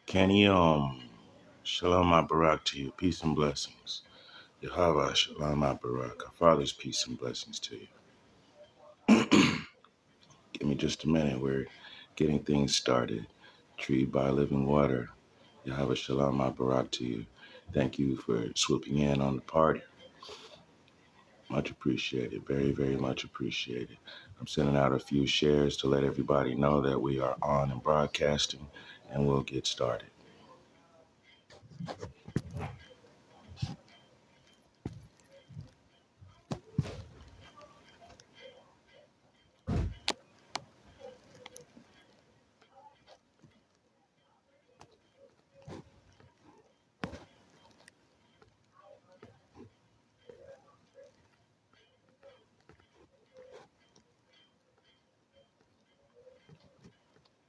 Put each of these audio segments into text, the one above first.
Kenny, Shalom Barak to you. Peace and blessings. Yahweh Shalom Barak. Our Father's peace and blessings to you. Give me just a minute. We're getting things started. Treed by living water. Yahweh Shalom Barak to you. Thank you for swooping in on the party. Much appreciated. Very, very much appreciated. I'm sending out a few shares to let everybody know that we are on and broadcasting, and we'll get started.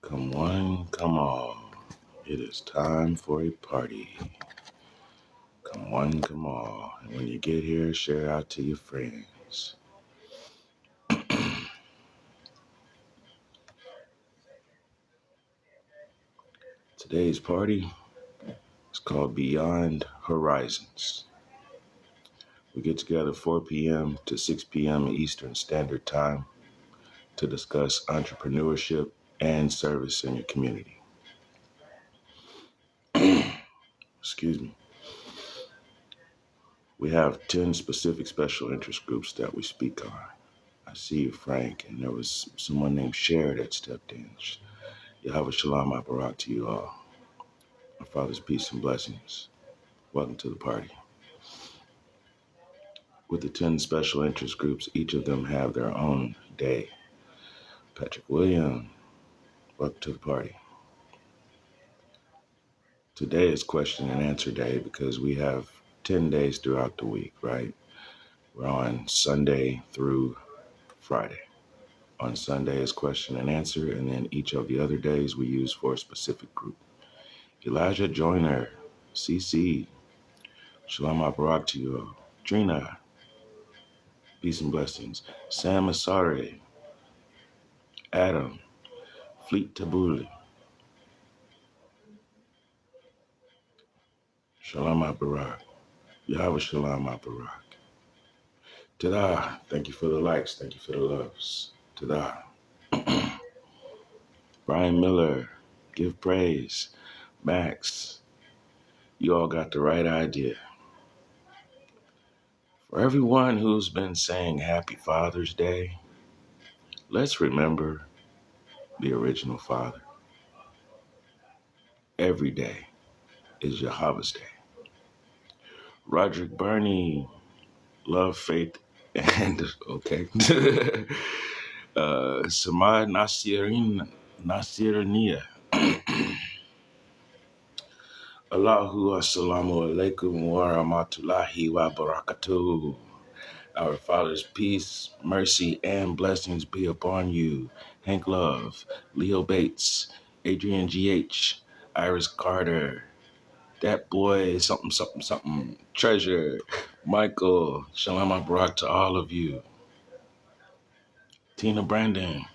Come one, come all. It is time for a party. Come one, come all. And when you get here, share out to your friends. Today's party is called Beyond Horizons. We get together 4 p.m. to 6 p.m. Eastern Standard Time to discuss entrepreneurship and service in your community. Excuse me. We have 10 specific special interest groups that we speak on. I see you, Frank, and there was someone named Cher that stepped in. Yahweh Shalom Barak to you all. Our Father's peace and blessings. Welcome to the party. With the 10 special interest groups, each of them have their own day. Patrick William, welcome to the party. Today is question and answer day because we have 10 days throughout the week, right? We're on Sunday through Friday. On Sunday is question and answer, and then each of the other days we use for a specific group. Elijah Joyner, CC, Shalom Barak to you all. Trina, peace and blessings. Sam Asare, Adam, Fleet Tabuli, Shalom Barak, Yahweh Shalom Barak. Tada, thank you for the likes, thank you for the loves. Tada. Brian Miller, give praise. Max, you all got the right idea. For everyone who's been saying Happy Father's Day, let's remember the original father. Every day is Yahweh's Day. Roderick Burney, love, faith, and okay. Samad Nasiriniya. Allahu assalamu alaikum wa rahmatullahi wa barakatuh. Our Father's peace, mercy, and blessings be upon you. Hank Love, Leo Bates, Adrian GH, Iris Carter, that boy, something, Treasure, Michael, Shalom Barak to all of you. Tina Brandon.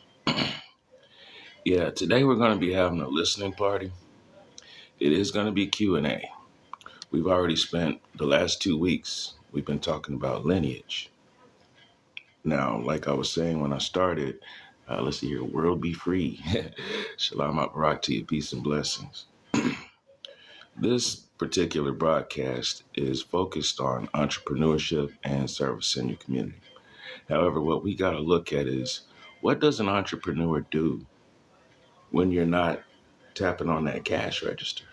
Yeah, today we're going to be having a listening party. It is going to be Q&A. We've already spent the last 2 weeks, we've been talking about lineage. Now, like I was saying when I started, let's see here, world be free. Shalom Barak to you, peace and blessings. This particular broadcast is focused on entrepreneurship and service in your community. However, what we got to look at is, what does an entrepreneur do when you're not tapping on that cash register?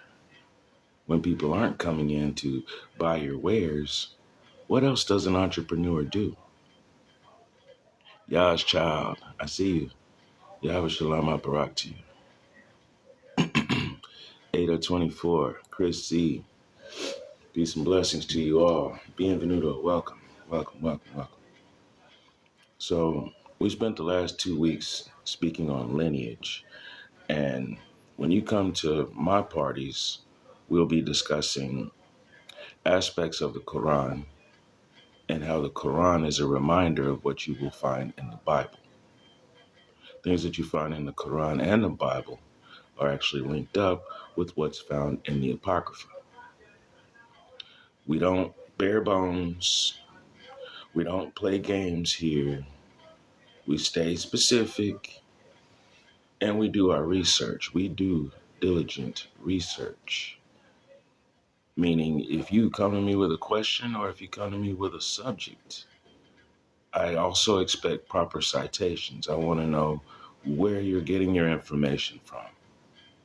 When people aren't coming in to buy your wares, what else does an entrepreneur do? Yah's child, I see you. Yahweh Shalom Barak to you. 824, Chris C. Peace and blessings to you all. Bienvenido, welcome. So we spent the last 2 weeks speaking on lineage. And when you come to my parties, we'll be discussing aspects of the Quran and how the Quran is a reminder of what you will find in the Bible. Things that you find in the Quran and the Bible are actually linked up with what's found in the Apocrypha. We don't bare bones. We don't play games here. We stay specific and we do our research. We do diligent research. Meaning, if you come to me with a question or if you come to me with a subject, I also expect proper citations. I want to know where you're getting your information from.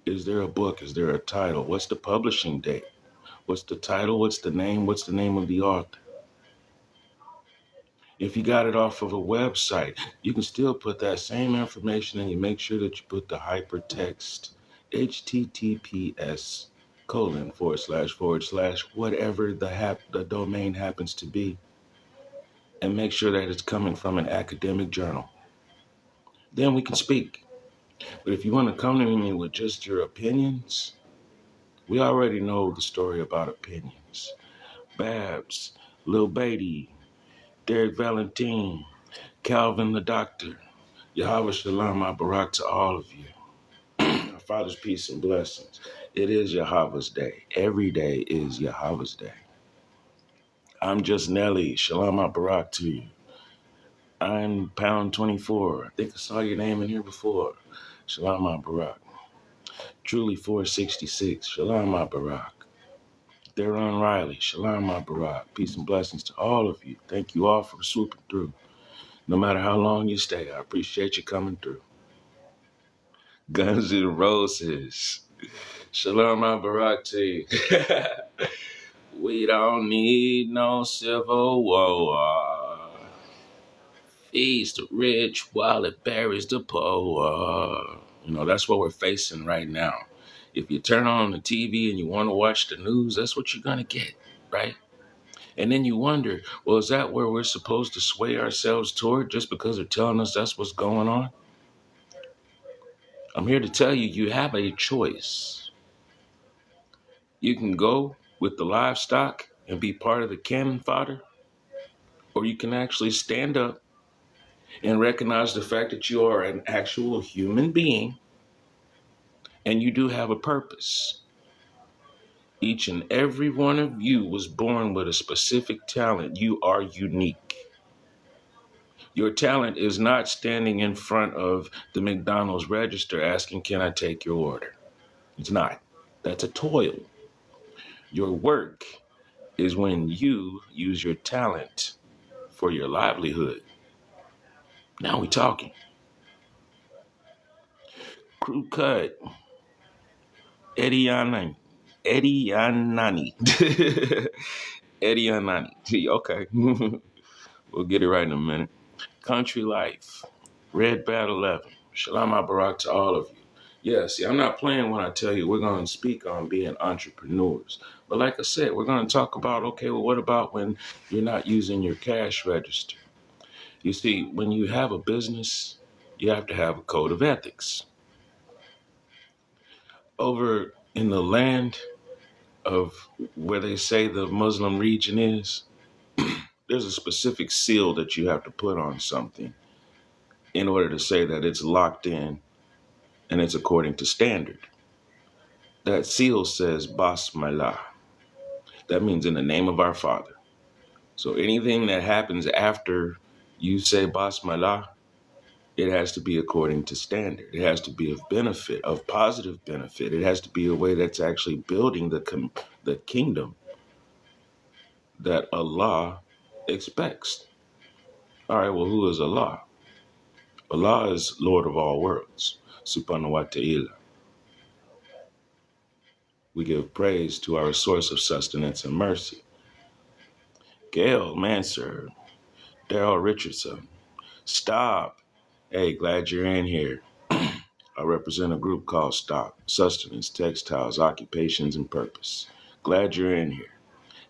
Is there a book? Is there a title? What's the publishing date? What's the title? What's the name? What's the name of the author? If you got it off of a website, you can still put that same information and you make sure that you put the hypertext HTTPS : / whatever the domain happens to be, and make sure that it's coming from an academic journal. Then we can speak. But if you want to come to me with just your opinions, we already know the story about opinions. Babs, Lil Beatty, Derek Valentine, Calvin the Doctor, Yahweh Shalom Barak to all of you. Our Father's peace and blessings. It is Yahweh's day. Every day is Yahweh's day. I'm just Nelly. Shalom Barak to you. I'm Pound 24. I think I saw your name in here before. Shalom Barak. Truly 466. Shalom Barak. Theron Riley. Shalom Barak. Peace and blessings to all of you. Thank you all for swooping through. No matter how long you stay, I appreciate you coming through. Guns N' Roses. Shalom Barak to you. We don't need no civil war. Feast the rich while it buries the poor. That's what we're facing right now. If you turn on the TV and you want to watch the news, that's what you're going to get, right? And then you wonder, well, is that where we're supposed to sway ourselves toward just because they're telling us that's what's going on? I'm here to tell you, you have a choice. You can go with the livestock and be part of the cannon fodder, or you can actually stand up and recognize the fact that you are an actual human being and you do have a purpose. Each and every one of you was born with a specific talent. You are unique. Your talent is not standing in front of the McDonald's register asking, can I take your order? It's not. That's a toil. Your work is when you use your talent for your livelihood. Now we talking. Crew cut. Eddie Anani. Okay. We'll get it right in a minute. Country Life. Red Bat 11. Shalom Barak to all of you. Yeah, see, I'm not playing when I tell you we're going to speak on being entrepreneurs. But like I said, we're going to talk about, okay, well, what about when you're not using your cash register? You see, when you have a business, you have to have a code of ethics. Over in the land of where they say the Muslim region is, there's a specific seal that you have to put on something in order to say that it's locked in and it's according to standard. That seal says Basmalah. That means in the name of our Father. So anything that happens after you say Basmalah, it has to be according to standard. It has to be of benefit, of positive benefit. It has to be a way that's actually building the kingdom that Allah expects. All right, well, who is Allah? Allah is Lord of all worlds, subhanahu wa ta'ala. We give praise to our source of sustenance and mercy. Gail Mansur, Daryl Richardson, Stop. Hey, glad you're in here. I represent a group called Stop, Sustenance, Textiles, Occupations, and Purpose. Glad you're in here.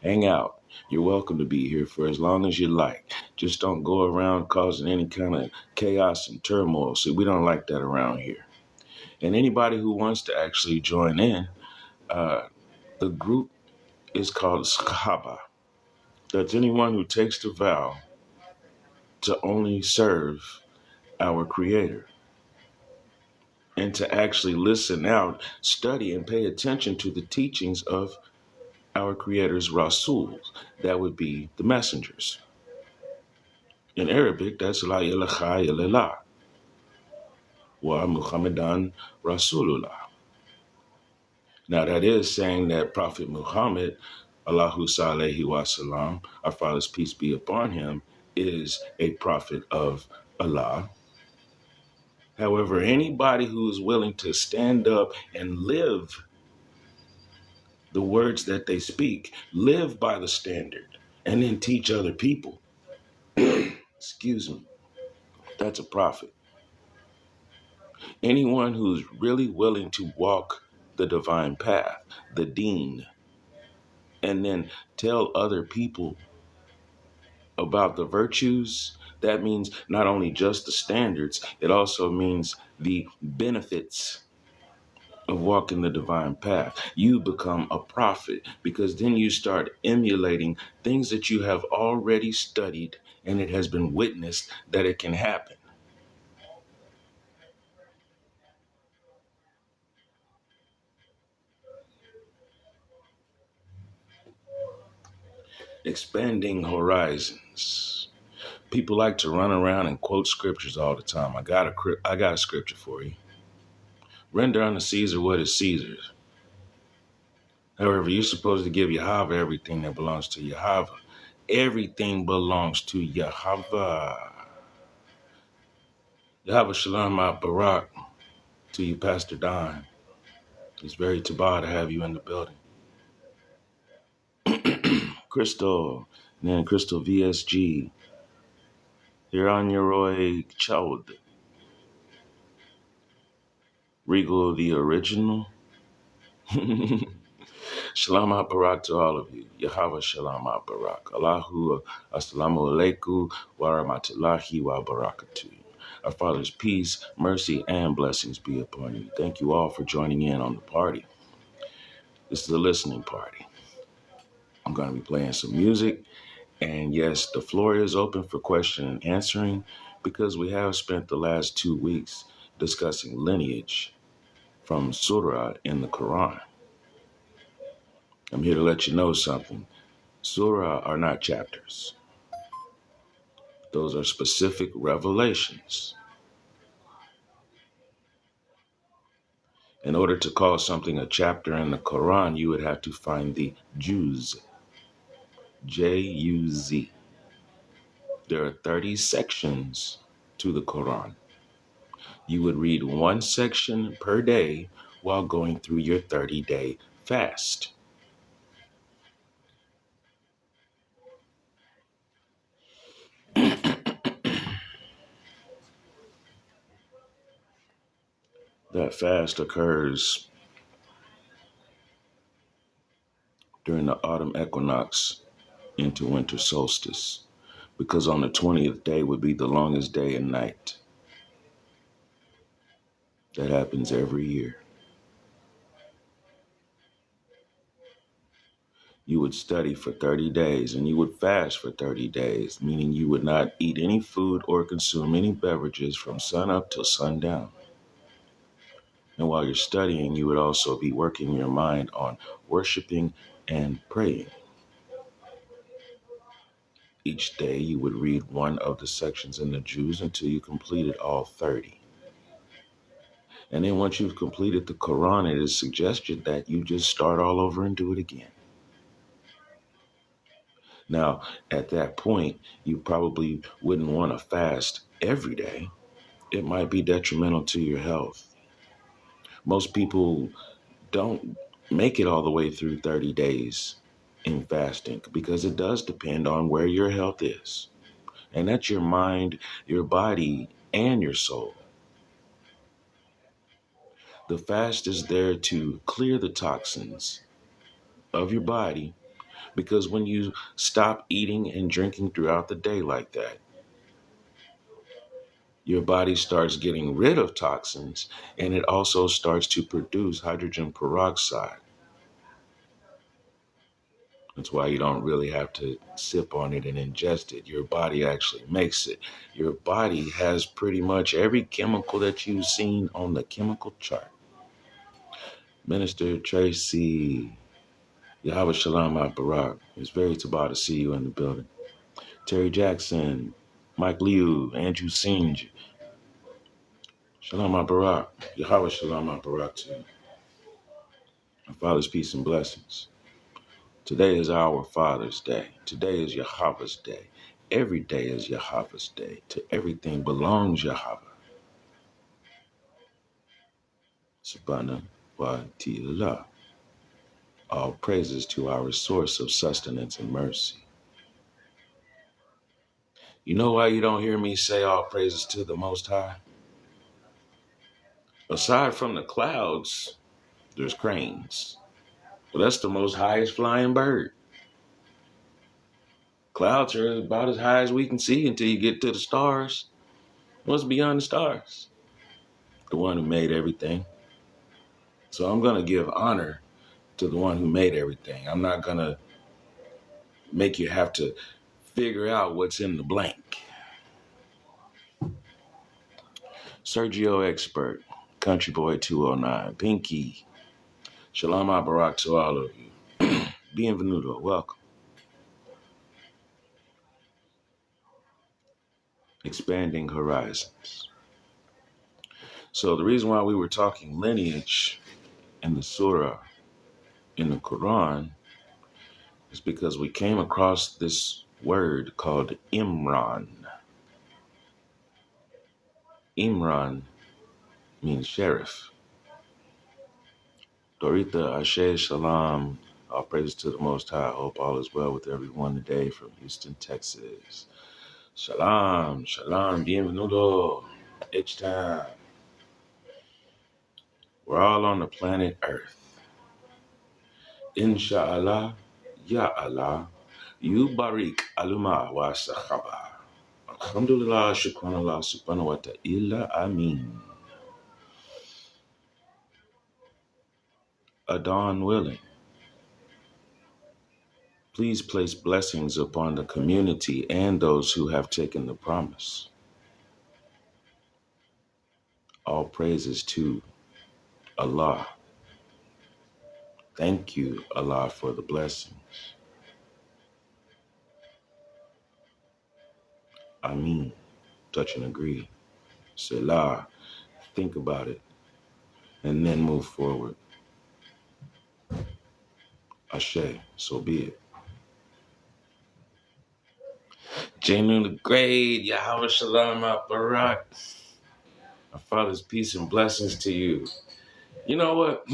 Hang out. You're welcome to be here for as long as you like. Just don't go around causing any kind of chaos and turmoil. See, we don't like that around here. And anybody who wants to actually join in, the group is called Sahaba. That's anyone who takes the vow to only serve our Creator. and to actually listen out, study, and pay attention to the teachings of our Creator's Rasuls. That would be the messengers. In Arabic, that's La ilaha illallah wa Muhammadan Rasulullah. Now, that is saying that Prophet Muhammad, Allahu Sallallahu Wasallam, our Father's peace be upon him, is a prophet of Allah. However, anybody who is willing to stand up and live the words that they speak, live by the standard, and then teach other people, excuse me, that's a prophet. Anyone who's really willing to walk the divine path, the deen, and then tell other people about the virtues, that means not only just the standards, it also means the benefits of walking the divine path. You become a prophet because then you start emulating things that you have already studied and it has been witnessed that it can happen. Expanding horizons. People like to run around and quote scriptures all the time. I got a scripture for you. Render unto Caesar what is Caesar's. However, you're supposed to give Yahweh everything that belongs to Yahweh. Everything belongs to Yahweh. Yahweh Shalom Barak to you, Pastor Don. It's very tabah to have you in the building. Crystal, and then Crystal VSG. Here on your Roy Chowd. Regal the original. Shalom Barak to all of you. Yahweh Shalom Barak. Allahu Assalamu Alaikum wa rahmatullahi wa barakatuh. Our Father's peace, mercy, and blessings be upon you. Thank you all for joining in on the party. This is a listening party. I'm going to be playing some music. And yes, the floor is open for question and answering because we have spent the last 2 weeks discussing lineage from Surah in the Quran. I'm here to let you know something. Surah are not chapters. Those are specific revelations. In order to call something a chapter in the Quran, you would have to find the juz. J-U-Z. There are 30 sections to the Quran. You would read one section per day while going through your 30-day fast. That fast occurs during the autumn equinox into winter solstice, because on the 20th day would be the longest day and night. That happens every year. You would study for 30 days and you would fast for 30 days, meaning you would not eat any food or consume any beverages from sun up till sundown. And while you're studying, you would also be working your mind on worshiping and praying. Each day you would read one of the sections in the Juz until you completed all 30. And then once you've completed the Quran, it is suggested that you just start all over and do it again. Now, at that point, you probably wouldn't want to fast every day. It might be detrimental to your health. Most people don't make it all the way through 30 days in fasting because it does depend on where your health is. And that's your mind, your body, and your soul. The fast is there to clear the toxins of your body, because when you stop eating and drinking throughout the day like that, your body starts getting rid of toxins, and it also starts to produce hydrogen peroxide. That's why you don't really have to sip on it and ingest it. Your body actually makes it. Your body has pretty much every chemical that you've seen on the chemical chart. Minister Tracy, Yahweh Shalom Barak. It's very tabah to see you in the building. Terry Jackson, Mike Liu, Andrew Singe. Shalom Barak. Yahweh Shalom Barak to you. My Father's peace and blessings. Today is our Father's Day. Today is Yahweh's Day. Every day is Yahweh's Day. To everything belongs Yahweh. Subhana wa ta'ala. All praises to our source of sustenance and mercy. You know why you don't hear me say all praises to the Most High? Aside from the clouds, there's cranes. Well, that's the most highest flying bird. Clouds are about as high as we can see until you get to the stars. What's beyond the stars? The one who made everything. So I'm going to give honor to the one who made everything. I'm not going to make you have to figure out what's in the blank. Sergio Expert, Country Boy 209, Pinky, Shalom Barak to all of you. Bienvenido, welcome. Expanding horizons. So the reason why we were talking lineage in the surah, in the Quran, is because we came across this word called Imran. Imran means sheriff. Dorita, Ashe, Shalom. All praises to the Most High. I hope all is well with everyone today from Houston, Texas. Shalom, shalom, bienvenido. Each time. We're all on the planet Earth. Insha'Allah, Ya Allah, Yubarik Aluma wa Sahaba. Alhamdulillah, Shukranallah, Subhanahu wa Ta'ala, Ameen. Adon willing. Please place blessings upon the community and those who have taken the promise. All praises to Allah. Thank you, Allah, for the blessings. Ameen. Touch and agree. Selah. Think about it. And then move forward. Ashe. So be it. Janu the Great. Yahweh Shalom Barak. My Father's peace and blessings to you. You know what?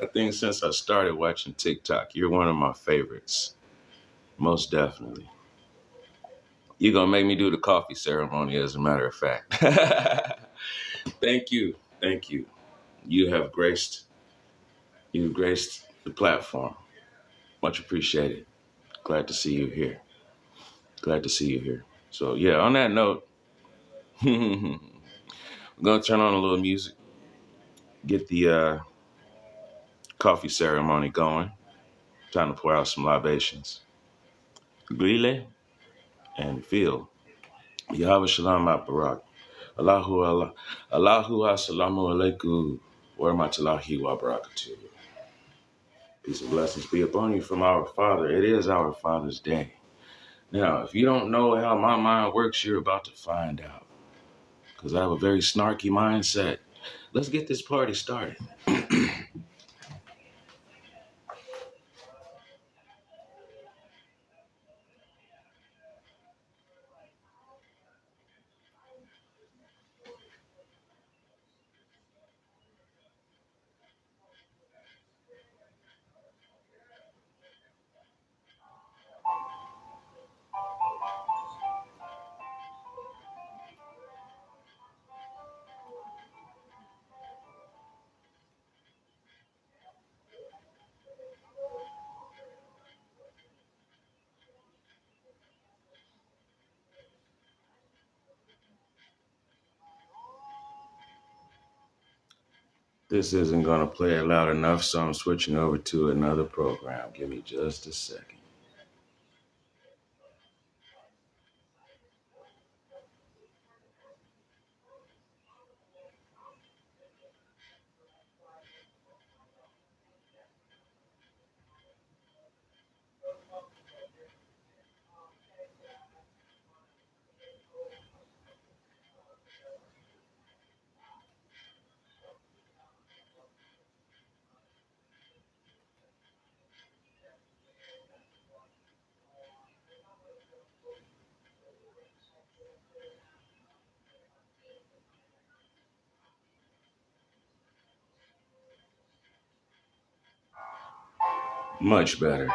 I think since I started watching TikTok, you're one of my favorites. Most definitely. You're going to make me do the coffee ceremony, as a matter of fact. Thank you. Thank you. You've graced the platform. Much appreciated. Glad to see you here. Glad to see you here. So, yeah, on that note, we're going to turn on a little music, get the coffee ceremony going. Time to pour out some libations. Grile and feel. Yahweh Shalom Barak. Allahu Assalamu Alaikum wa rahmatullahi wa barakatuh. Peace and blessings be upon you from our Father. It is our Father's Day. Now, if you don't know how my mind works, you're about to find out. Because I have a very snarky mindset. Let's get this party started. This isn't going to play it loud enough, so I'm switching over to another program. Give me just a second. Much better.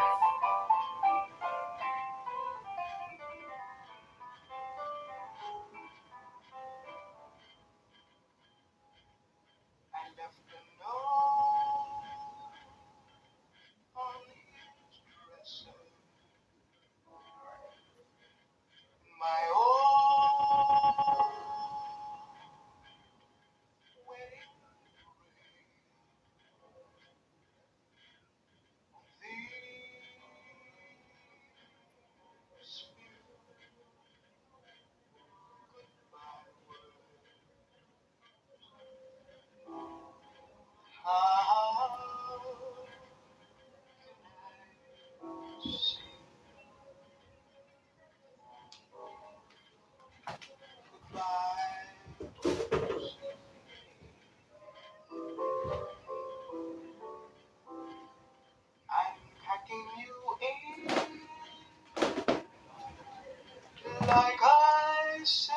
Like I say,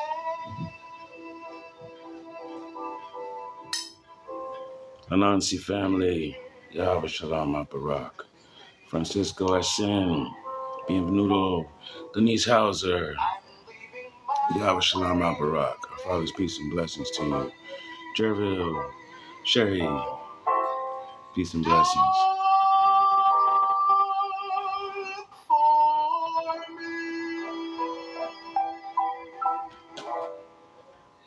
Anansi family, Yahweh Shalom Barak. Francisco Asen, Bienvenuto, Denise Hauser, Yahweh Shalom Barak. Our Father's peace and blessings to you. Jerville, Sherry, peace and blessings. for me.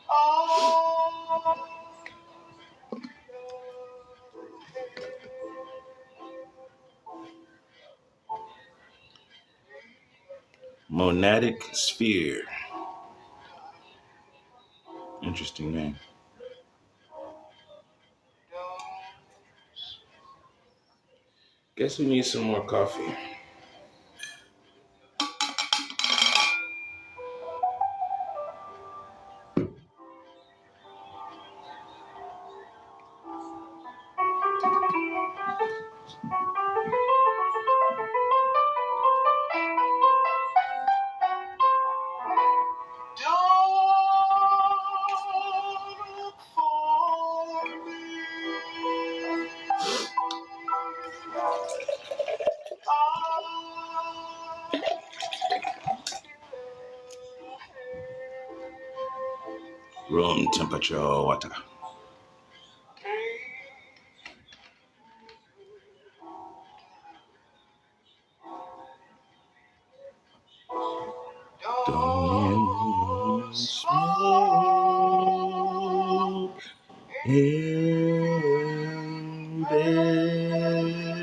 Oh, Monadic Sphere. Interesting name. Guess we need some more coffee. Room temperature water. Don't smoke in bed.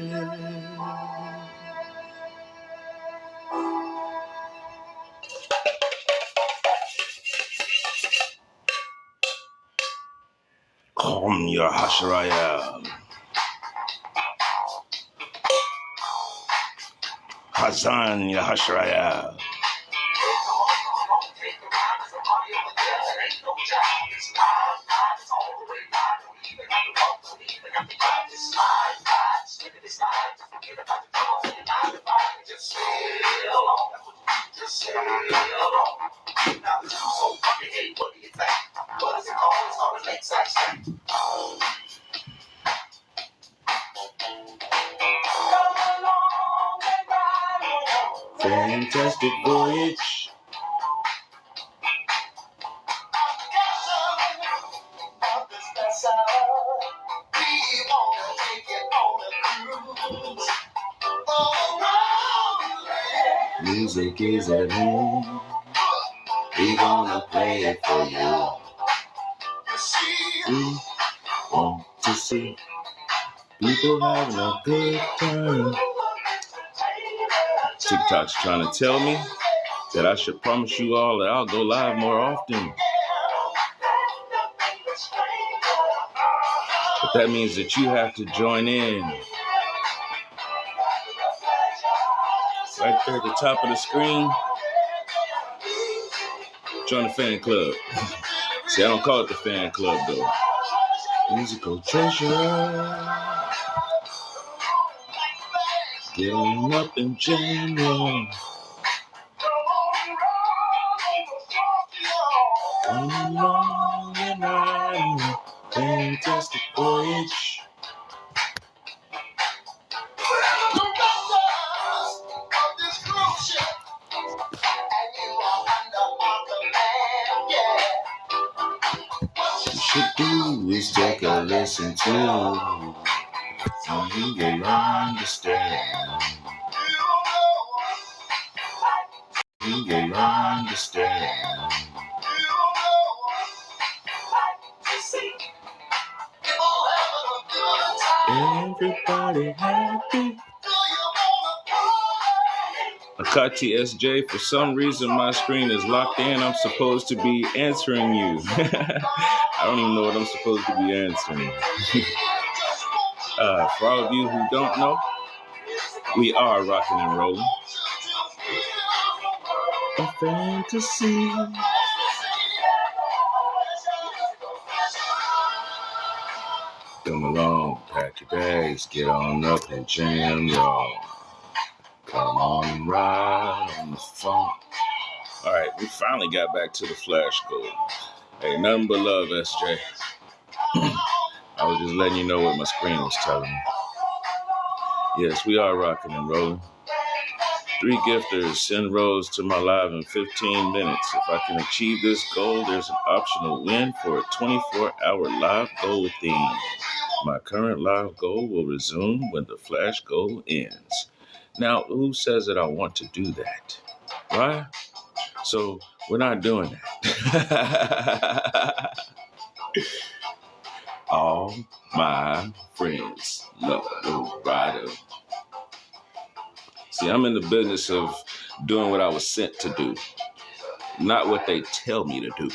Calm your Hashraya. Hazan your Hashraya. Fantastic voyage. Music is at home. We gonna play it for you. Want to see people having a good time. TikTok's trying to tell me that I should promise you all that I'll go live more often. But that means that you have to join in. Right there at the top of the screen, join the fan club. See, I don't call it the fan club though. Musical treasure. Getting up and jamming. Come along and ride on a fantastic voyage. What you should do is take a listen to, and you will understand. You will understand. Everybody happy. Akati SJ, for some reason my screen is locked in. I'm supposed to be answering you. I don't even know what I'm supposed to be answering. For all of you who don't know, we are rocking and rolling. A fantasy. Come along, pack your bags, get on up and jam, y'all. Come on and ride on the phone. All right, we finally got back to the flash goal. Hey, nothing but love, SJ. I was just letting you know what my screen was telling me. Yes, we are rocking and rolling. 3 gifters send rose to my live in 15 minutes. If I can achieve this goal, there's an optional win for a 24-hour live goal theme. My current live goal will resume when the flash goal ends. Now, who says that I want to do that? Right? So, we're not doing that. All my friends love the rider. See, I'm in the business of doing what I was sent to do, not what they tell me to do.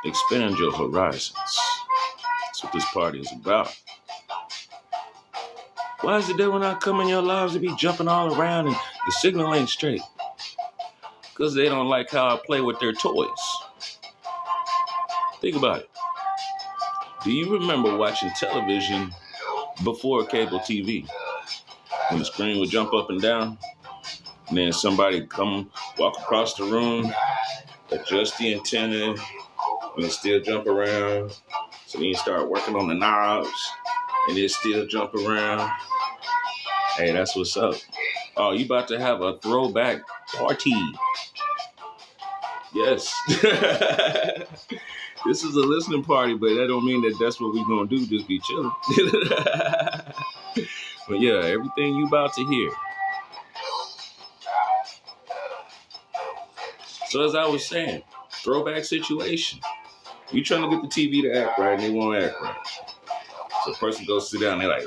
Expand your horizons. That's what this party is about. Why is it that when I come in your lives, they be jumping all around and the signal ain't straight? Because they don't like how I play with their toys. Think about it. Do you remember watching television before cable TV? When the screen would jump up and down, and then somebody come walk across the room, adjust the antenna, and it still jump around. So then you start working on the knobs, and it still jump around. Hey, that's what's up. Oh, you about to have a throwback party. Yes. This is a listening party, but that don't mean that that's what we're going to do, just be chilling. But yeah, everything you about to hear. So as I was saying, throwback situation. You trying to get the TV to act right, and they won't act right. So the person goes sit down, they're like,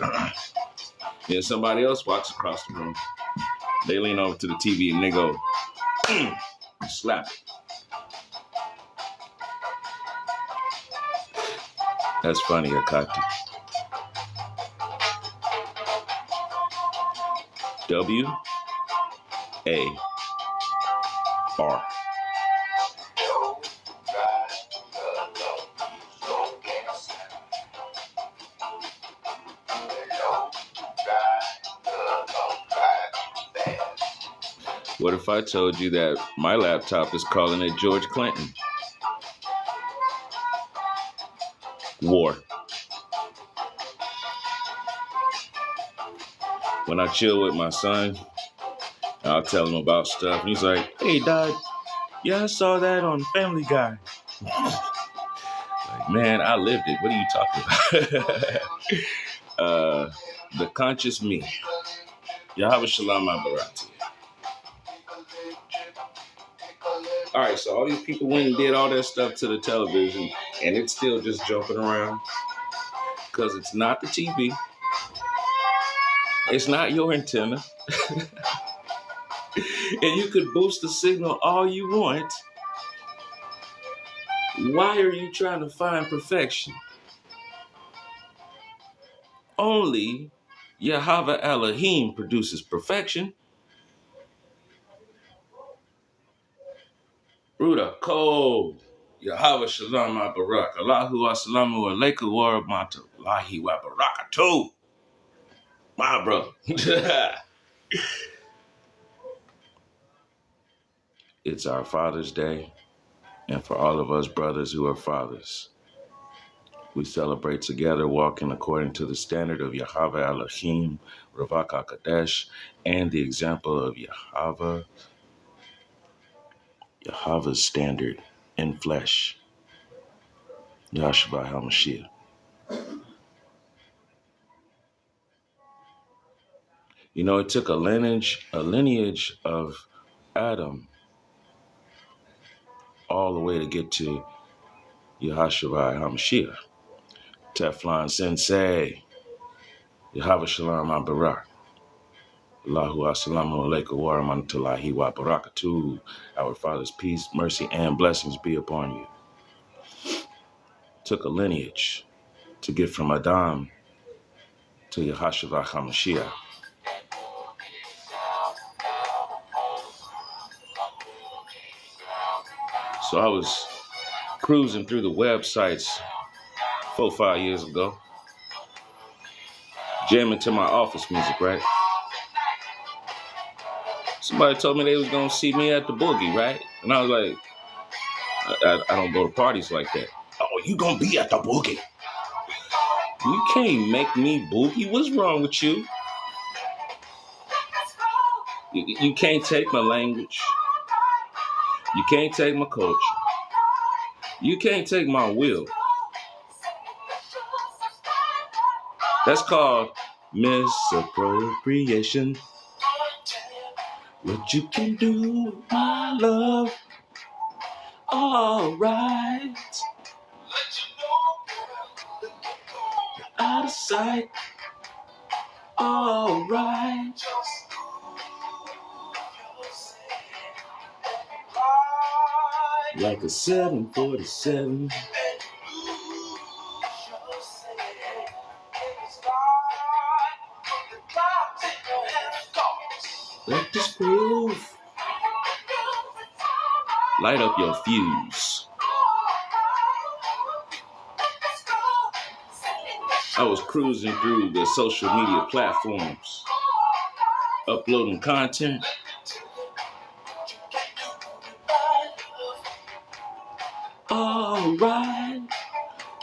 Then somebody else walks across the room. They lean over to the TV and they go, slap it. That's funny, Akati. W-A-R. What if I told you that my laptop is calling it George Clinton? War. When I chill with my son, I'll tell him about stuff. And he's like, hey, Dad, yeah, I saw that on Family Guy. Like, man, I lived it. What are you talking about? The conscious me. Yahweh Shalom Barati. All right, so all these people went and did all that stuff to the television, and it's still just jumping around because it's not the TV. It's not your antenna. And you could boost the signal all you want. Why are you trying to find perfection? Only Yahweh Elohim produces perfection. Ruda Ko, Yahweh Shalom Barak, Allahu Assalamu Alaikum wa Rahmatullahi wa Barakatuh. My brother. It's our Father's Day, and for all of us brothers who are fathers, we celebrate together walking according to the standard of Yahweh Elohim, Ravak HaKadesh, and the example of Yahweh's standard in flesh, Yahshua HaMashiach. You know, it took a lineage of Adam all the way to get to Yahshua HaMashiach. Teflon Sensei, Yahweh Shalom Barak. Allahu Assalamu Alaikum wa Rahmatullahi wa Barakatuh. Our Father's peace, mercy, and blessings be upon you. Took a lineage to get from Adam to Yahshua HaMashiach. So I was cruising through the websites 4-5 years ago, jamming to my office music, right? Somebody told me they was gonna see me at the boogie, right? And I was like, I don't go to parties like that. Oh, you gonna be at the boogie? You can't make me boogie. What's wrong with you? You can't take my language. You can't take my culture. You can't take my will. That's called misappropriation. What you can do, my love. All right. Out of sight. All right. Like a 747. Let this groove light up your fuse. I was cruising through the social media platforms, uploading content. All right.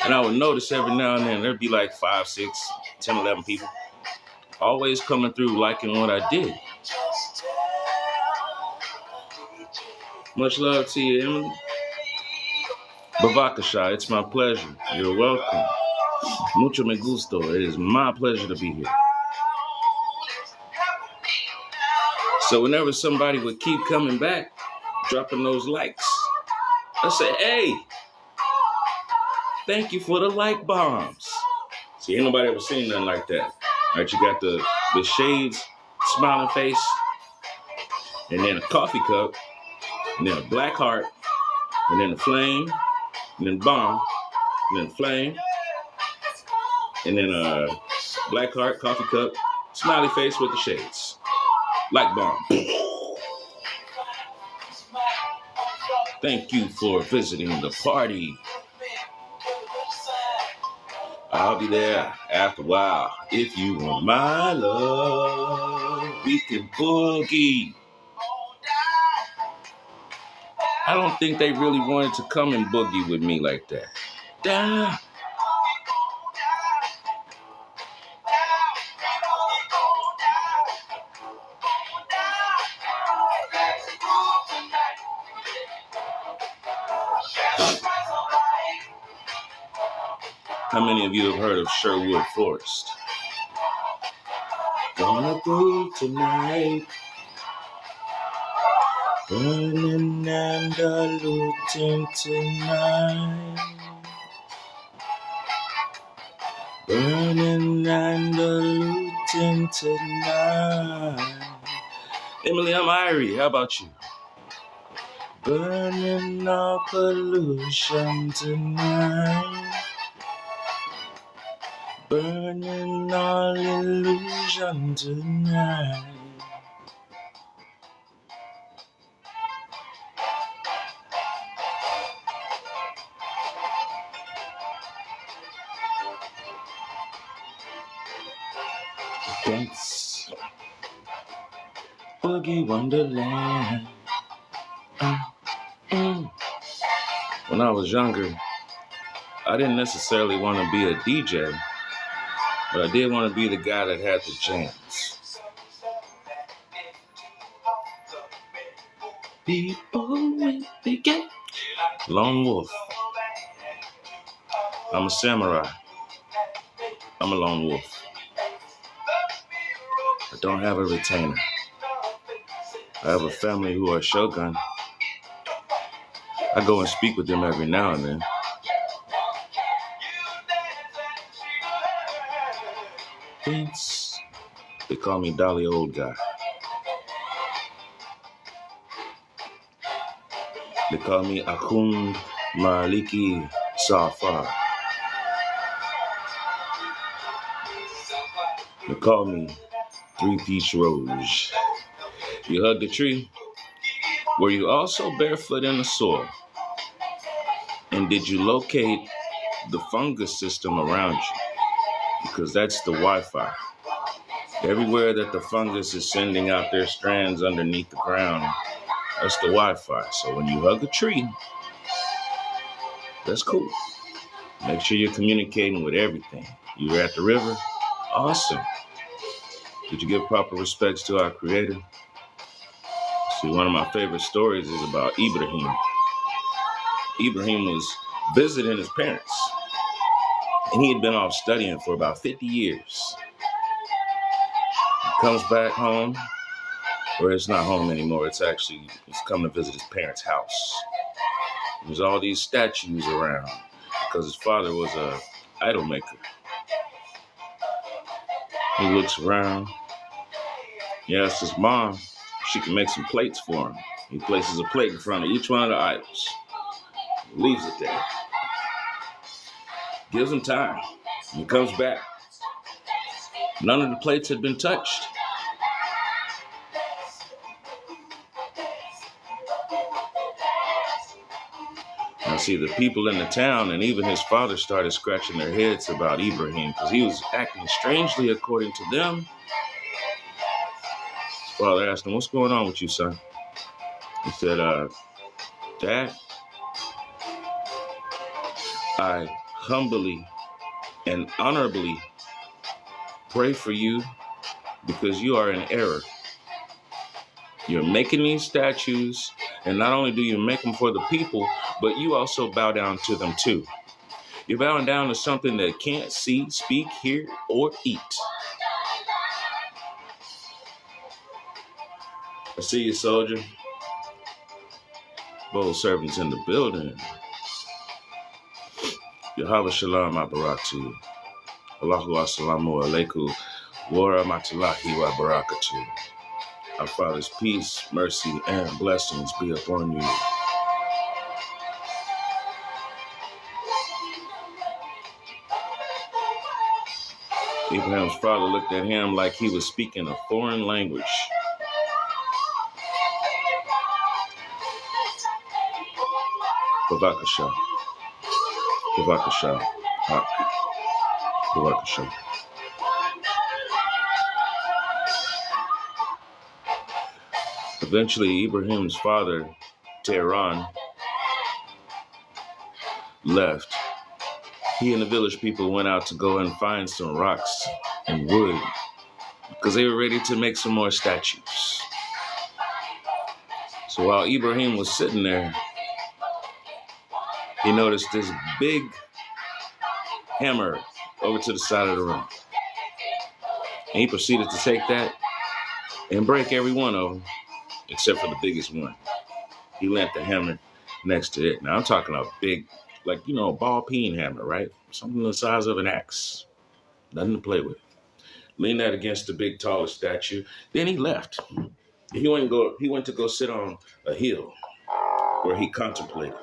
And I would notice every now and then there'd be like 5, 6, 10, 11 people always coming through liking what I did. Much love to you, Emily. Bavakasha, it's my pleasure. You're welcome. Mucho me gusto. It is my pleasure to be here. So whenever somebody would keep coming back, dropping those likes, I say, hey, thank you for the like bombs. See, ain't nobody ever seen nothing like that. All right, you got the shades, smiling face, and then a coffee cup, and then a black heart, and then a flame, and then bomb, and then a flame, and then a black heart, coffee cup, smiley face with the shades. Like bomb. Thank you for visiting the party. I'll be there after a while. If you want my love, we can boogie. I don't think they really wanted to come and boogie with me like that. Down. How many of you have heard of Sherwood Forest? Gonna go tonight. Burning and looting tonight. Burning and looting tonight. Emily, I'm Irie. How about you? Burning all pollution tonight. Burning all illusion tonight. Dance, boogie wonderland. When I was younger, I didn't necessarily want to be a DJ, but I did want to be the guy that had the jams. People with the game. Lone wolf. I'm a samurai. I'm a lone wolf. I don't have a retainer. I have a family who are shogun. I go and speak with them every now and then. Vince, they call me Dolly Old Guy. They call me Akund Maliki Safar. They call me Three-Piece Rose. You hug the tree. Were you also barefoot in the soil? And did you locate the fungus system around you? Because that's the Wi-Fi. Everywhere that the fungus is sending out their strands underneath the ground, that's the Wi-Fi. So when you hug a tree, that's cool. Make sure you're communicating with everything. You were at the river? Awesome. Did you give proper respects to our Creator? See, one of my favorite stories is about Ibrahim. Ibrahim was visiting his parents, and he had been off studying for about 50 years. He comes back home, or it's not home anymore. He's come to visit his parents' house. There's all these statues around because his father was a idol maker. He looks around. He asks his mom if she can make some plates for him. He places a plate in front of each one of the idols. He leaves it there. Gives him time. He comes back. None of the plates had been touched. Now see, the people in the town and even his father started scratching their heads about Ibrahim because he was acting strangely according to them. His father asked him, "What's going on with you, son?" He said, "Dad, I humbly and honorably pray for you because you are in error. You're making these statues, and not only do you make them for the people, but you also bow down to them too. You're bowing down to something that can't see, speak, hear, or eat." I see you, soldier. Bold servants in the building. Yahweh Shalom Abarakatu. Allahu Assalamu Alaikum wa rahmatullahi wa barakatuh. Our Father's peace, mercy, and blessings be upon you. Abraham's father looked at him like he was speaking a foreign language. Bavakasha. Bavakasha. Bavakasha. Eventually, Ibrahim's father, Tehran, left. He and the village people went out to go and find some rocks and wood because they were ready to make some more statues. So while Ibrahim was sitting there, he noticed this big hammer over to the side of the room. And he proceeded to take that and break every one of them, except for the biggest one. He lent the hammer next to it. Now I'm talking a big, like, a ball peen hammer, right? Something the size of an axe. Nothing to play with. Leaned that against the big taller statue. Then he left. He went to go sit on a hill where he contemplated.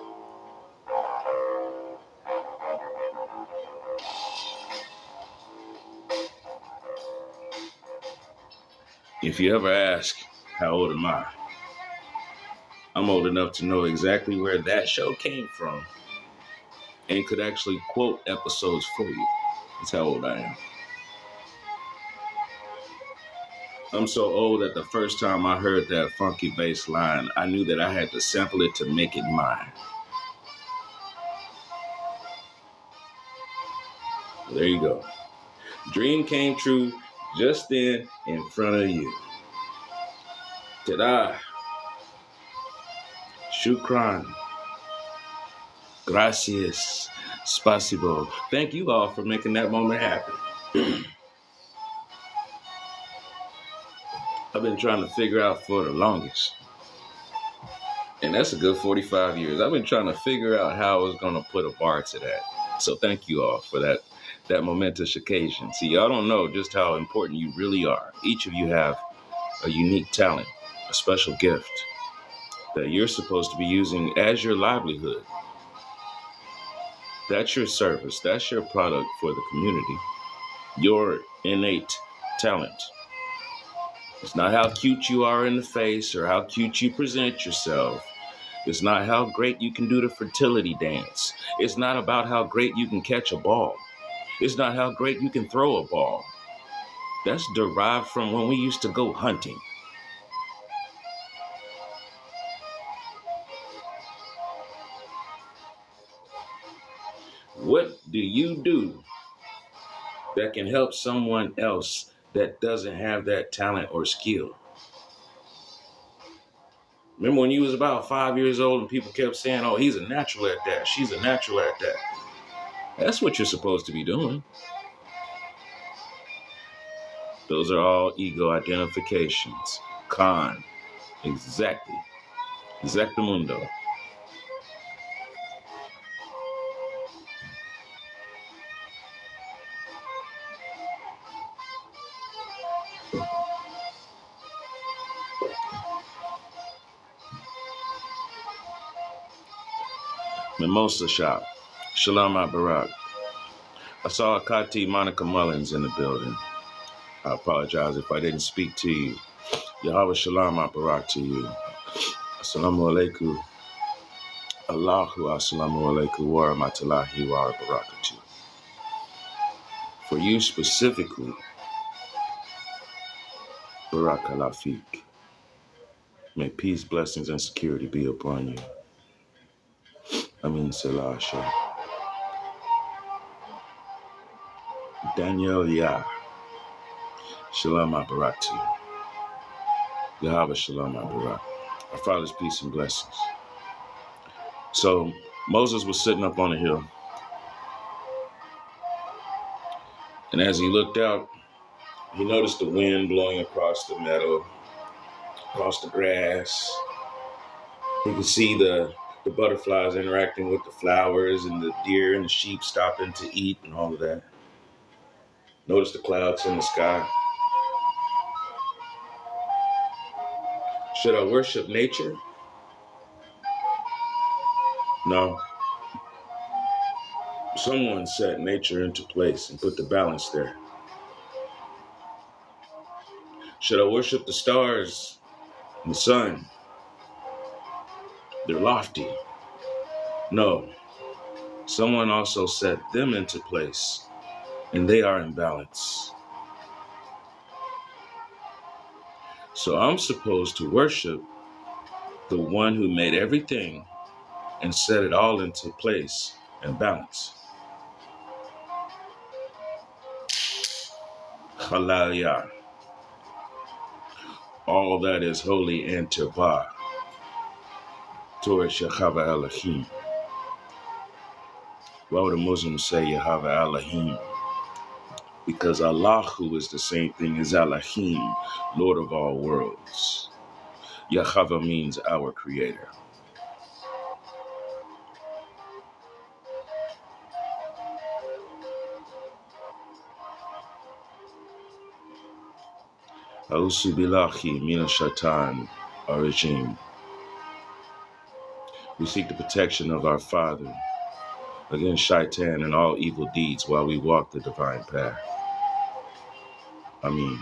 If you ever ask, how old am I? I'm old enough to know exactly where that show came from and could actually quote episodes for you. That's how old I am. I'm so old that the first time I heard that funky bass line, I knew that I had to sample it to make it mine. Well, there you go. Dream came true just then in front of you. Ta-da! Shukran. Gracias. Spasibo. Thank you all for making that moment happen. I've been trying to figure out for the longest. And that's a good 45 years. I've been trying to figure out how I was going to put a bar to that. So thank you all for that momentous occasion. See, y'all don't know just how important you really are. Each of you have a unique talent, a special gift that you're supposed to be using as your livelihood. That's your service. That's your product for the community. Your innate talent. It's not how cute you are in the face or how cute you present yourself. It's not how great you can do the fertility dance. It's not about how great you can catch a ball. It's not how great you can throw a ball. That's derived from when we used to go hunting. What do you do that can help someone else that doesn't have that talent or skill? Remember when you was about 5 years old and people kept saying, oh, he's a natural at that. She's a natural at that. That's what you're supposed to be doing. Those are all ego identifications. Con. Exactly. Exactamundo. Mimosa shop. Shalom Barak. I saw Akati Monica Mullins in the building. I apologize if I didn't speak to you. Yahweh Shalom Barak to you. Assalamu alaikum. Allahu assalamu alaikum wa rahmatullahi wa barakatuh. For you specifically, Barak Alafik. May peace, blessings, and security be upon you. Amin Selah Asher. Daniel Yah. Shalom Barak to you. Yahweh Shalom Barak. Our Father's peace and blessings. So Moses was sitting up on a hill. And as he looked out, he noticed the wind blowing across the meadow, across the grass. He could see the butterflies interacting with the flowers and the deer and the sheep stopping to eat and all of that. Noticed the clouds in the sky. Should I worship nature? No. Someone set nature into place and put the balance there. Should I worship the stars and the sun? They're lofty. No. Someone also set them into place, and they are in balance. So I'm supposed to worship the one who made everything and set it all into place and balance. Hallelujah. All that is holy and tavah. Torah Shechava Elohim. Why would a Muslim say Yahweh Elohim? Because Allahu is the same thing as Elohim, Lord of all worlds. Yahweh means our creator. A'udhu billahi minash shaitan ar-rajim. We seek the protection of our Father against shaitan and all evil deeds while we walk the divine path. Ameen.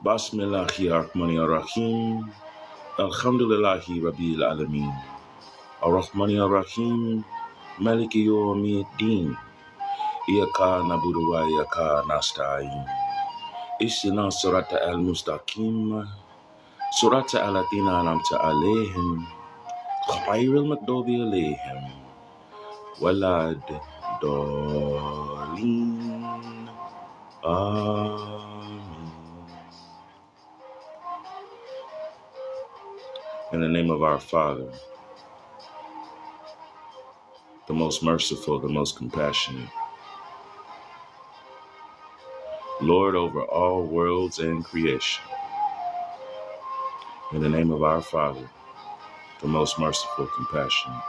Basmillahi ar-Rahmani ar-Rahim. Alhamdulillahi Rabbil Alameen. Ar-Rahmani ar-Rahim. Maliki yawmiddin. Iyaka nabudu wa iyaka nasta'in. Ihdina sirata al-mustaqim. Surata alatina anamta alayhim. Khayril maghdubi alayhim. Walad Dolin. Amen. In the name of our Father, the most merciful, the most compassionate, Lord over all worlds and creation. In the name of our Father, the most merciful, compassionate.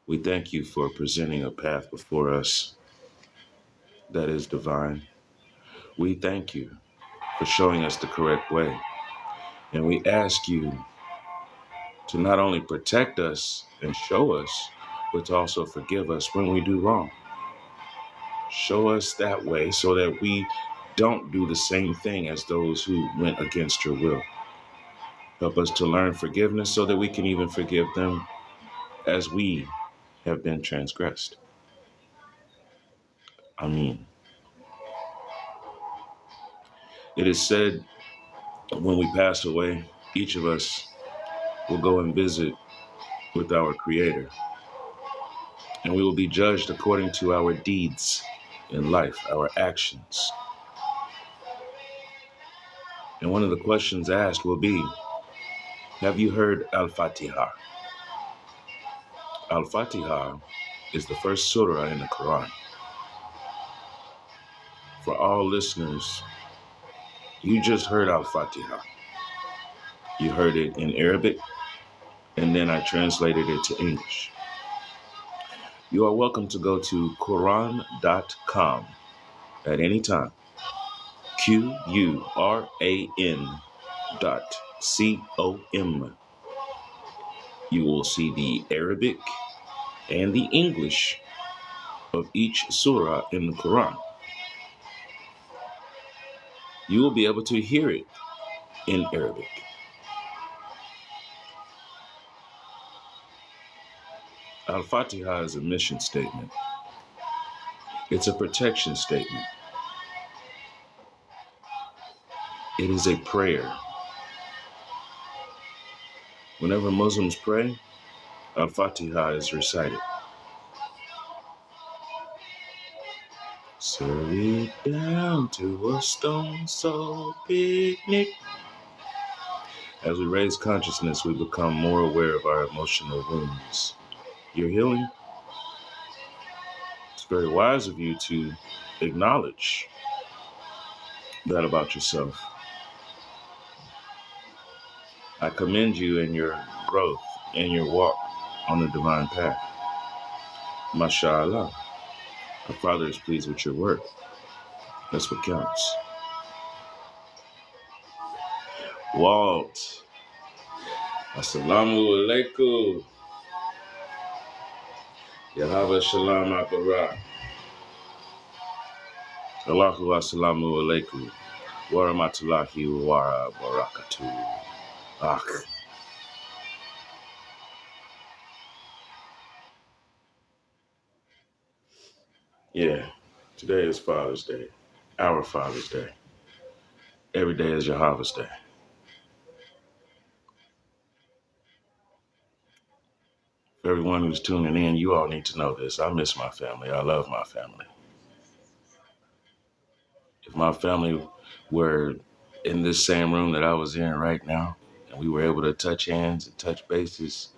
We thank you for presenting a path before us that is divine. We thank you for showing us the correct way. And we ask you to not only protect us and show us, but to also forgive us when we do wrong. Show us that way so that we don't do the same thing as those who went against your will. Help us to learn forgiveness so that we can even forgive them as we have been transgressed. Ameen. It is said when we pass away, each of us will go and visit with our Creator, and we will be judged according to our deeds in life, our actions. And one of the questions asked will be, have you heard Al-Fatiha? Al-Fatiha is the first surah in the Quran. For all listeners, you just heard Al-Fatiha. You heard it in Arabic, and then I translated it to English. You are welcome to go to Quran.com at any time. Quran.com. You will see the Arabic and the English of each surah in the Quran. You will be able to hear it in Arabic. Al-Fatiha is a mission statement. It's a protection statement. It is a prayer. Whenever Muslims pray, Al-Fatiha is recited. Serve it down to a stone so picnic. As we raise consciousness, we become more aware of our emotional wounds. You're healing. It's very wise of you to acknowledge that about yourself. I commend you in your growth and your walk on the divine path. MashaAllah. Our Father is pleased with your work. That's what counts. Walt. Assalamu alaikum. Yahweh Shalom Abarak. Allahu assalamu alaikum. Wa rahmatullahi wa barakatuh. Yeah, today is Father's Day. Our Father's Day. Every day is your harvest day. For everyone who's tuning in, you all need to know this. I miss my family. I love my family. If my family were in this same room that I was in right now, and we were able to touch hands and touch bases,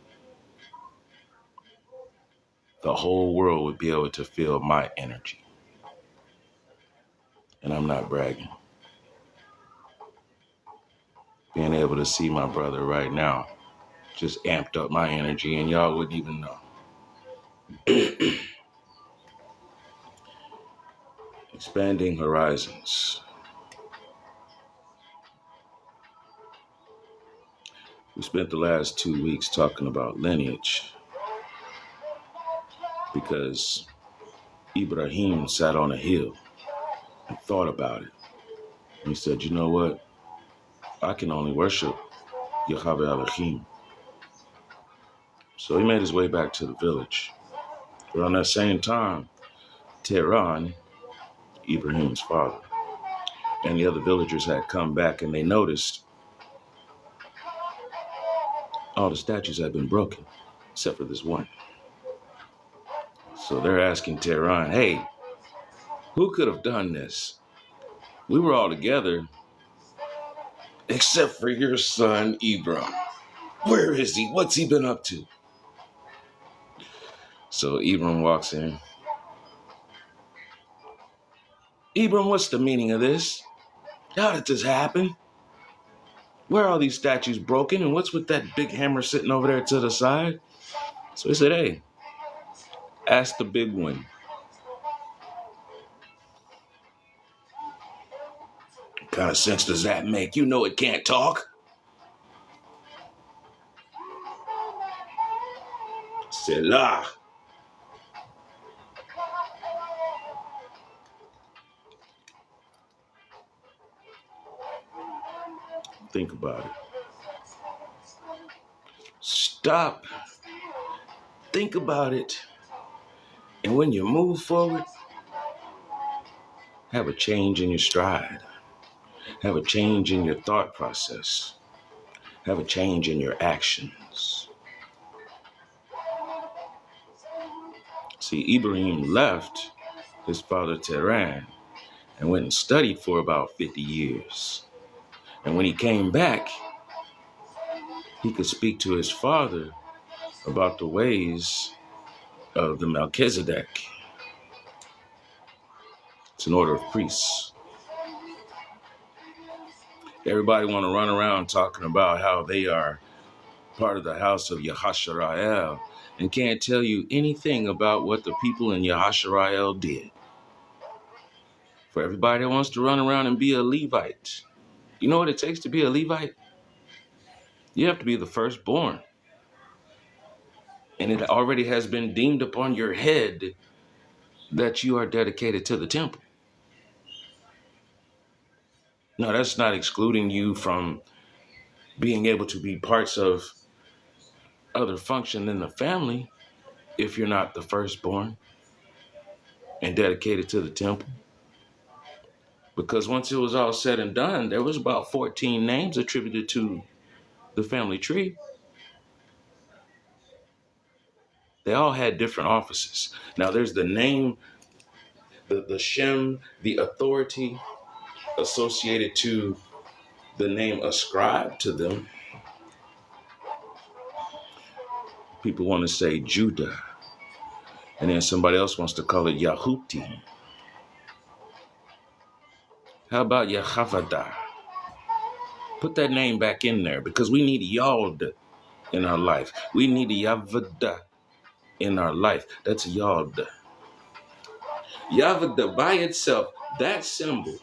the whole world would be able to feel my energy. And I'm not bragging. Being able to see my brother right now just amped up my energy, and y'all wouldn't even know. Expanding horizons. We spent the last 2 weeks talking about lineage because Ibrahim sat on a hill and thought about it. And he said, you know what? I can only worship Yahweh Elohim. So he made his way back to the village. Around that same time, Tehran, Ibrahim's father, and the other villagers had come back, and they noticed all the statues had been broken, except for this one. So they're asking Tehran, hey, who could have done this? We were all together, except for your son, Ibrahim. Where is he? What's he been up to? So Ibrahim walks in. Ibrahim, what's the meaning of this? How did this happen? Where are all these statues broken? And what's with that big hammer sitting over there to the side? So he said, hey, ask the big one. What kind of sense does that make? You know it can't talk. Selah. Think about it. Stop. Think about it. And when you move forward, have a change in your stride. Have a change in your thought process. Have a change in your actions. See, Ibrahim left his father Tehran and went and studied for about 50 years. And when he came back, he could speak to his father about the ways of the Melchizedek. It's an order of priests. Everybody want to run around talking about how they are part of the house of Yahasharael and can't tell you anything about what the people in Yahasharael did. For everybody that wants to run around and be a Levite, you know what it takes to be a Levite? You have to be the firstborn. And it already has been deemed upon your head that you are dedicated to the temple. No, that's not excluding you from being able to be parts of other function in the family if you're not the firstborn and dedicated to the temple. Because once it was all said and done, there was about 14 names attributed to the family tree. They all had different offices. Now there's the name, the Shem, the authority associated to the name ascribed to them. People want to say Judah. And then somebody else wants to call it Yahuti. How about Yehavada? Put that name back in there because we need Yod in our life. We need Yavada in our life. That's Yod. Yavada by itself, that symbol,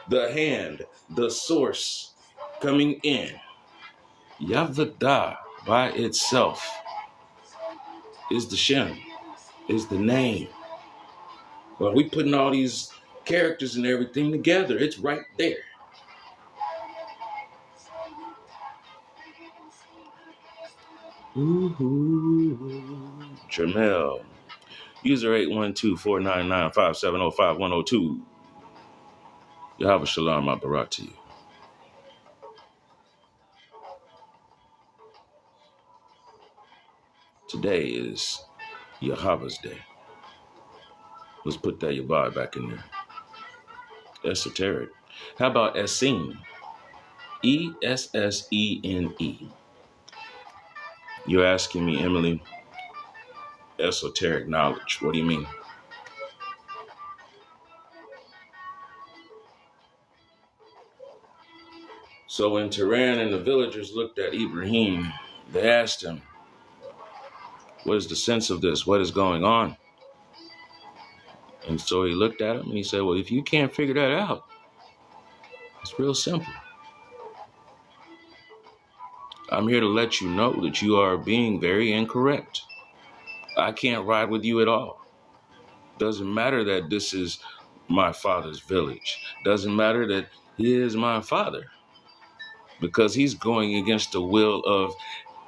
the hand, the source coming in. Yavada by itself is the Shem, is the name. Well, we putting all these characters and everything together. It's right there. Jamel, user 812-499-570-5102. Yahweh Shalom Abarak to you. Today is Yahweh's day. Let's put that Yahweh back in there. Esoteric. How about Essene? Essene. You're asking me, Emily, esoteric knowledge. What do you mean? So when Tehran and the villagers looked at Ibrahim, they asked him, What is the sense of this? What is going on? And so he looked at him and he said, well, if you can't figure that out, it's real simple. I'm here to let you know that you are being very incorrect. I can't ride with you at all. Doesn't matter that this is my father's village. Doesn't matter that he is my father, because he's going against the will of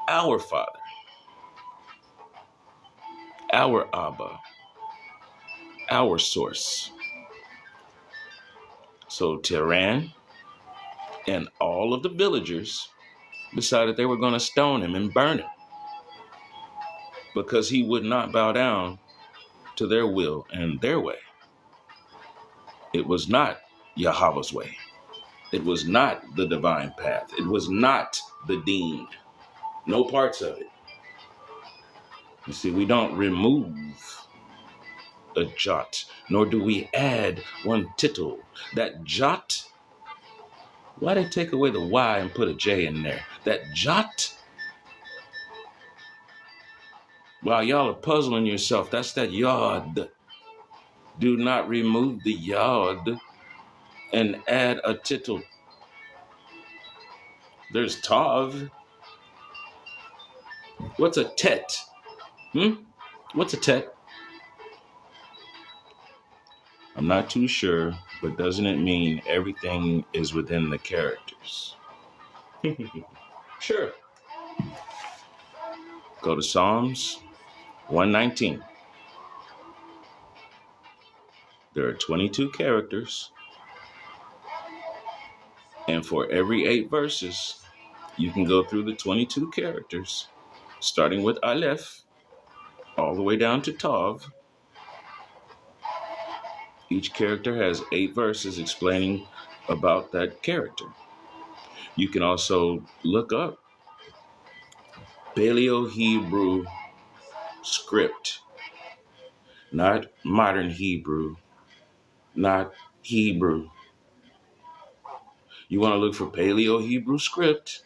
our father, our Abba, our source. So Tehran and all of the villagers decided they were going to stone him and burn him because he would not bow down to their will and their way. It was not Yahweh's way. It was not the divine path. It was not the deen. No parts of it. You see, we don't remove a jot, nor do we add one tittle. That jot, why they take away the Y and put a J in there? That jot, while y'all are puzzling yourself, that's that yod. Do not remove the yod and add a tittle. There's tav. What's a tet? What's a tet? I'm not too sure, but doesn't it mean everything is within the characters? Sure. Go to Psalms 119. There are 22 characters, and for every 8 verses, you can go through the 22 characters, starting with Aleph, all the way down to Tav. Each character has 8 verses explaining about that character. You can also look up Paleo-Hebrew script, not modern Hebrew, not Hebrew. You want to look for Paleo-Hebrew script,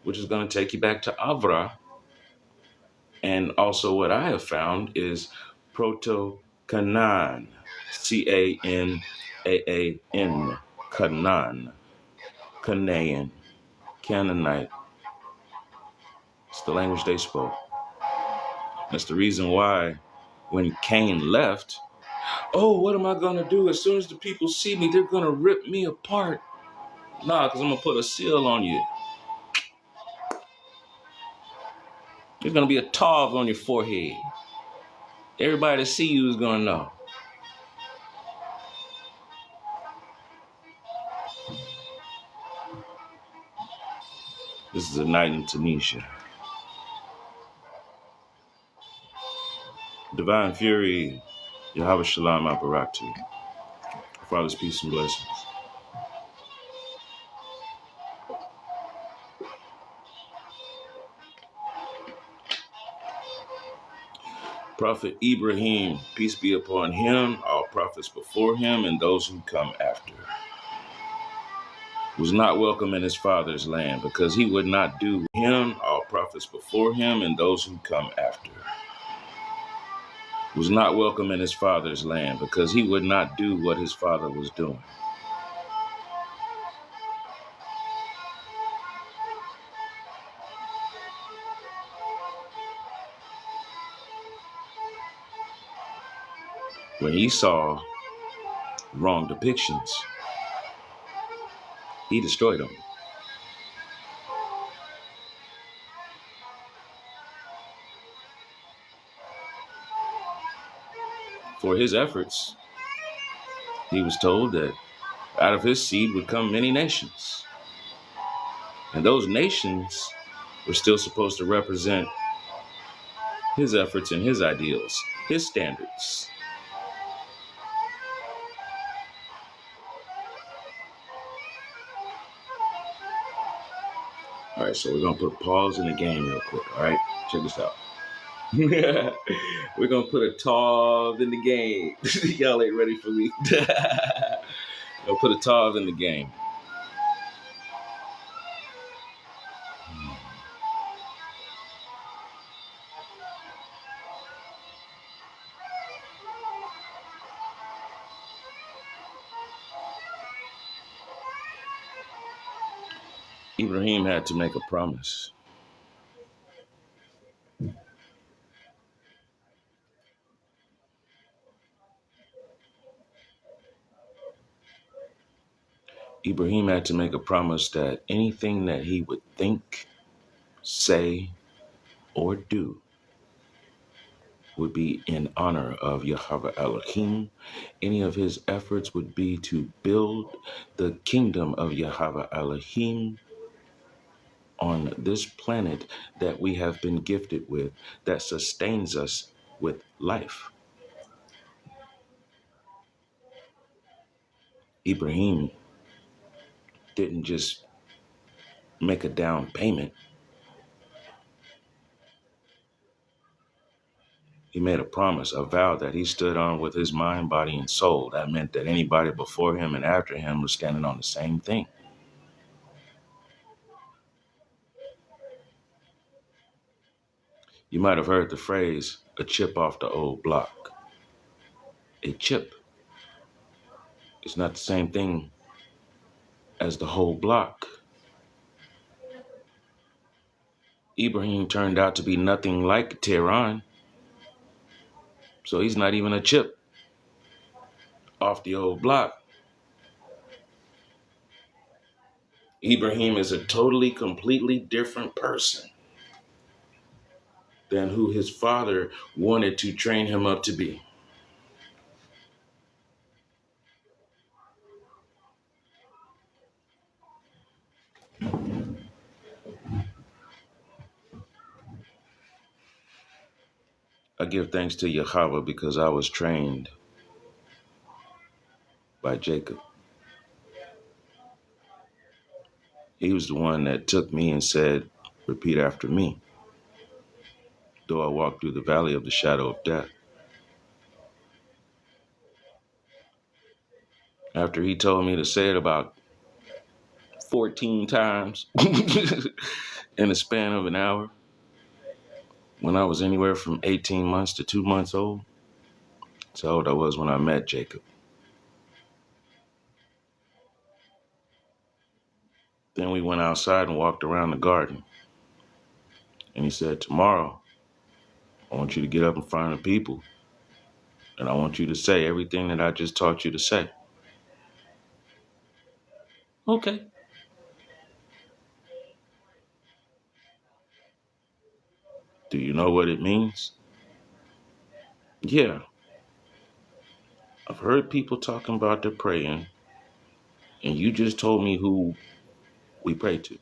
which is going to take you back to Avra. And also what I have found is Proto-Canaan, C-A-N-A-A-N, Canaan, Canaan, Canaanite. It's the language they spoke. That's the reason why when Cain left, oh, what am I going to do? As soon as the people see me, they're going to rip me apart. Nah, because I'm going to put a seal on you. There's going to be a tav on your forehead. Everybody that see you is going to know. This is a night in Tunisia. Divine Fury, Yahweh Shalom Aparatu. Father's peace and blessings. Prophet Ibrahim, peace be upon him, all prophets before him, and those who come after, was not welcome in his father's land, because he would not do him, all prophets before him, and those who come after. Was not welcome in his father's land, because he would not do what his father was doing. When he saw wrong depictions, he destroyed them. For his efforts, he was told that out of his seed would come many nations. And those nations were still supposed to represent his efforts and his ideals, his standards. All right, so we're going to put pause in the game real quick, all right? Check this out. We're going to put a tav in the game. Y'all ain't ready for me. We'll put a tav in the game. Ibrahim had to make a promise. Ibrahim had to make a promise that anything that he would think, say, or do would be in honor of Yahweh Elohim. Any of his efforts would be to build the kingdom of Yahweh Elohim on this planet that we have been gifted with, that sustains us with life. Ibrahim didn't just make a down payment. He made a promise, a vow that he stood on with his mind, body, and soul. That meant that anybody before him and after him was standing on the same thing. You might have heard the phrase, a chip off the old block. A chip is not the same thing as the whole block. Ibrahim turned out to be nothing like Tehran, so he's not even a chip off the old block. Ibrahim is a totally, completely different person than who his father wanted to train him up to be. I give thanks to Yahweh because I was trained by Jacob. He was the one that took me and said, repeat after me. Though I walk through the valley of the shadow of death. After he told me to say it about 14 times in the span of an hour, when I was anywhere from 18 months to 2 months old, that's how old I was when I met Jacob. Then we went outside and walked around the garden. And he said, tomorrow, I want you to get up in front of the people. And I want you to say everything that I just taught you to say. Okay. Do you know what it means? Yeah. I've heard people talking about their praying. And you just told me who we pray to.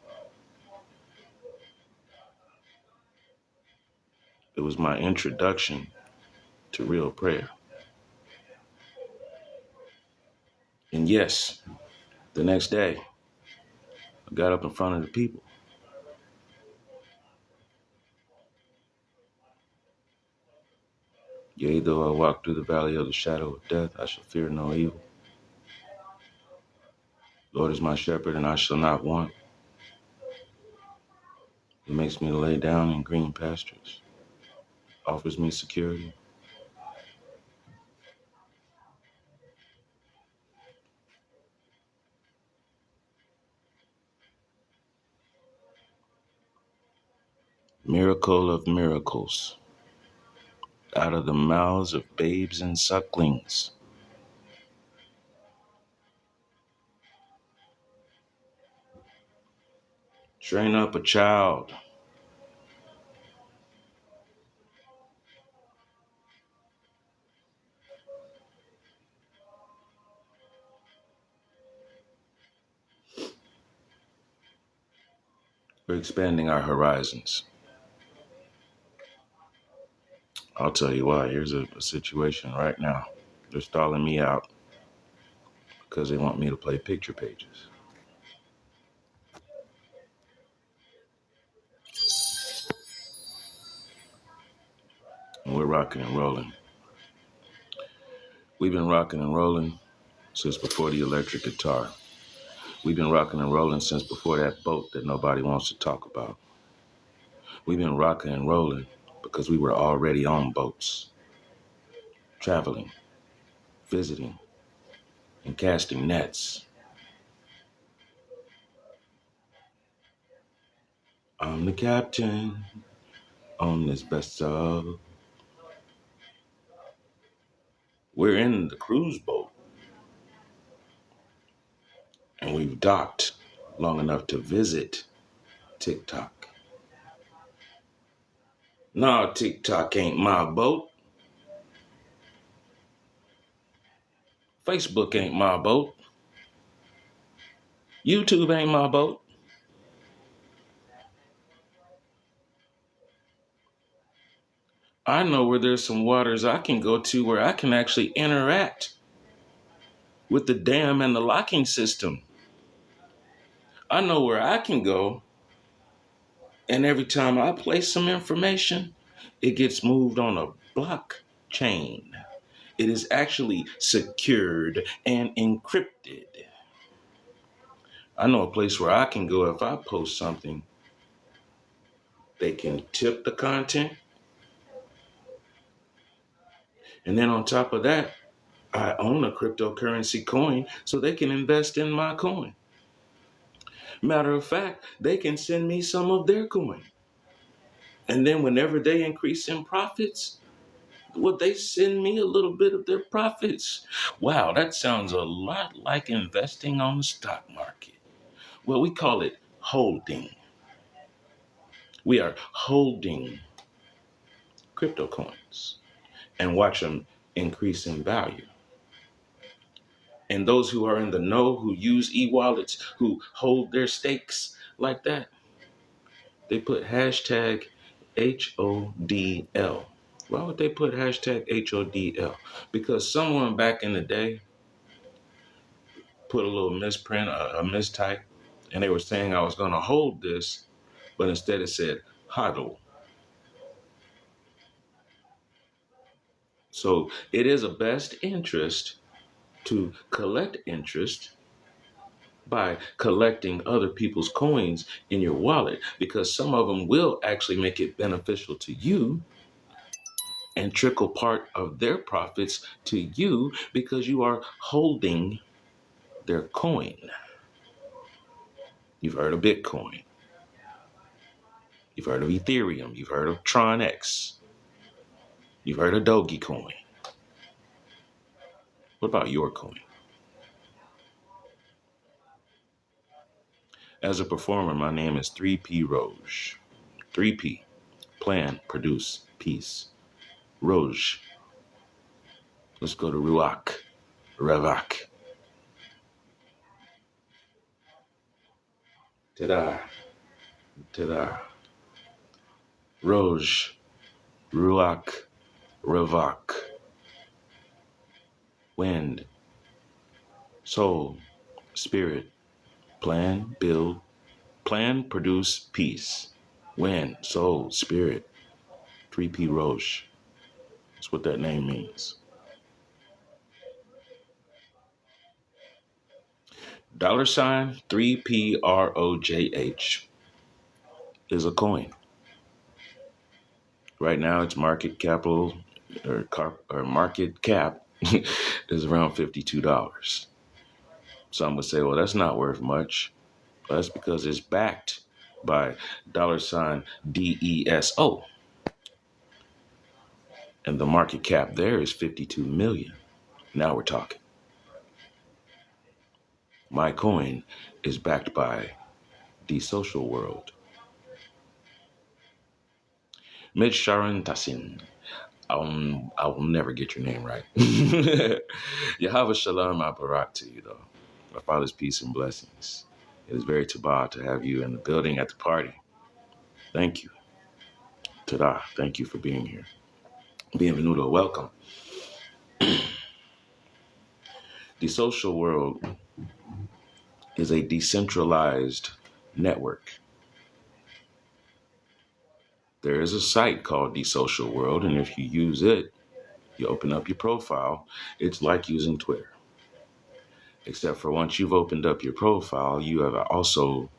It was my introduction to real prayer. And yes, the next day, I got up in front of the people. Yea, though I walk through the valley of the shadow of death, I shall fear no evil. Lord is my shepherd, and I shall not want. He makes me to lay down in green pastures, offers me security. Miracle of miracles, out of the mouths of babes and sucklings. Train up a child. We're expanding our horizons. I'll tell you why. Here's a situation right now. They're stalling me out because they want me to play picture pages. And we're rocking and rolling. We've been rocking and rolling since before the electric guitar. We've been rocking and rolling since before that boat that nobody wants to talk about. We've been rocking and rolling because we were already on boats, traveling, visiting, and casting nets. I'm the captain on this vessel. We're in the cruise boat, and we've docked long enough to visit TikTok. No, TikTok ain't my boat. Facebook ain't my boat. YouTube ain't my boat. I know where there's some waters I can go to where I can actually interact with the dam and the locking system. I know where I can go, and every time I place some information, it gets moved on a blockchain. It is actually secured and encrypted. I know a place where I can go if I post something. They can tip the content. And then on top of that, I own a cryptocurrency coin, so they can invest in my coin. Matter of fact, they can send me some of their coin. And then whenever they increase in profits, well, they send me a little bit of their profits. Wow, that sounds a lot like investing on the stock market. Well, we call it holding. We are holding crypto coins and watch them increase in value. And those who are in the know, who use e-wallets, who hold their stakes like that, they put hashtag HODL. Why would they put hashtag HODL? Because someone back in the day put a little misprint, a mistype, and they were saying I was going to hold this, but instead it said HODL. So it is a best interest to collect interest by collecting other people's coins in your wallet, because some of them will actually make it beneficial to you and trickle part of their profits to you because you are holding their coin. You've heard of Bitcoin. You've heard of Ethereum. You've heard of Tron X. You've heard of Dogecoin. What about your coin? As a performer, my name is 3P Roge. 3P. Plan, produce, peace. Roge. Let's go to Ruach. Ravak. Ta-da. Ta-da. Roge. Ruach. Ravak. Wind. Soul. Spirit. Plan, build. Plan, produce, peace. Wind. Soul. Spirit. 3P Roge. That's what that name means. $ 3PROJH is a coin. Right now, its market capital or market cap is around $52. Some would say, well, that's not worth much. But that's because it's backed by $DESO. And the market cap there is 52 million. Now we're talking. My coin is backed by the social world. Mid Sharon Tassin. I will never get your name right. Yahweh Shalom Barak to you, though. My Father's peace and blessings. It is very tabah to have you in the building at the party. Thank you. Tada. Thank you for being here. Bienvenuto. Welcome. The social world is a decentralized network. There is a site called The Social World, and if you use it, you open up your profile, it's like using Twitter. Except for once you've opened up your profile, you have also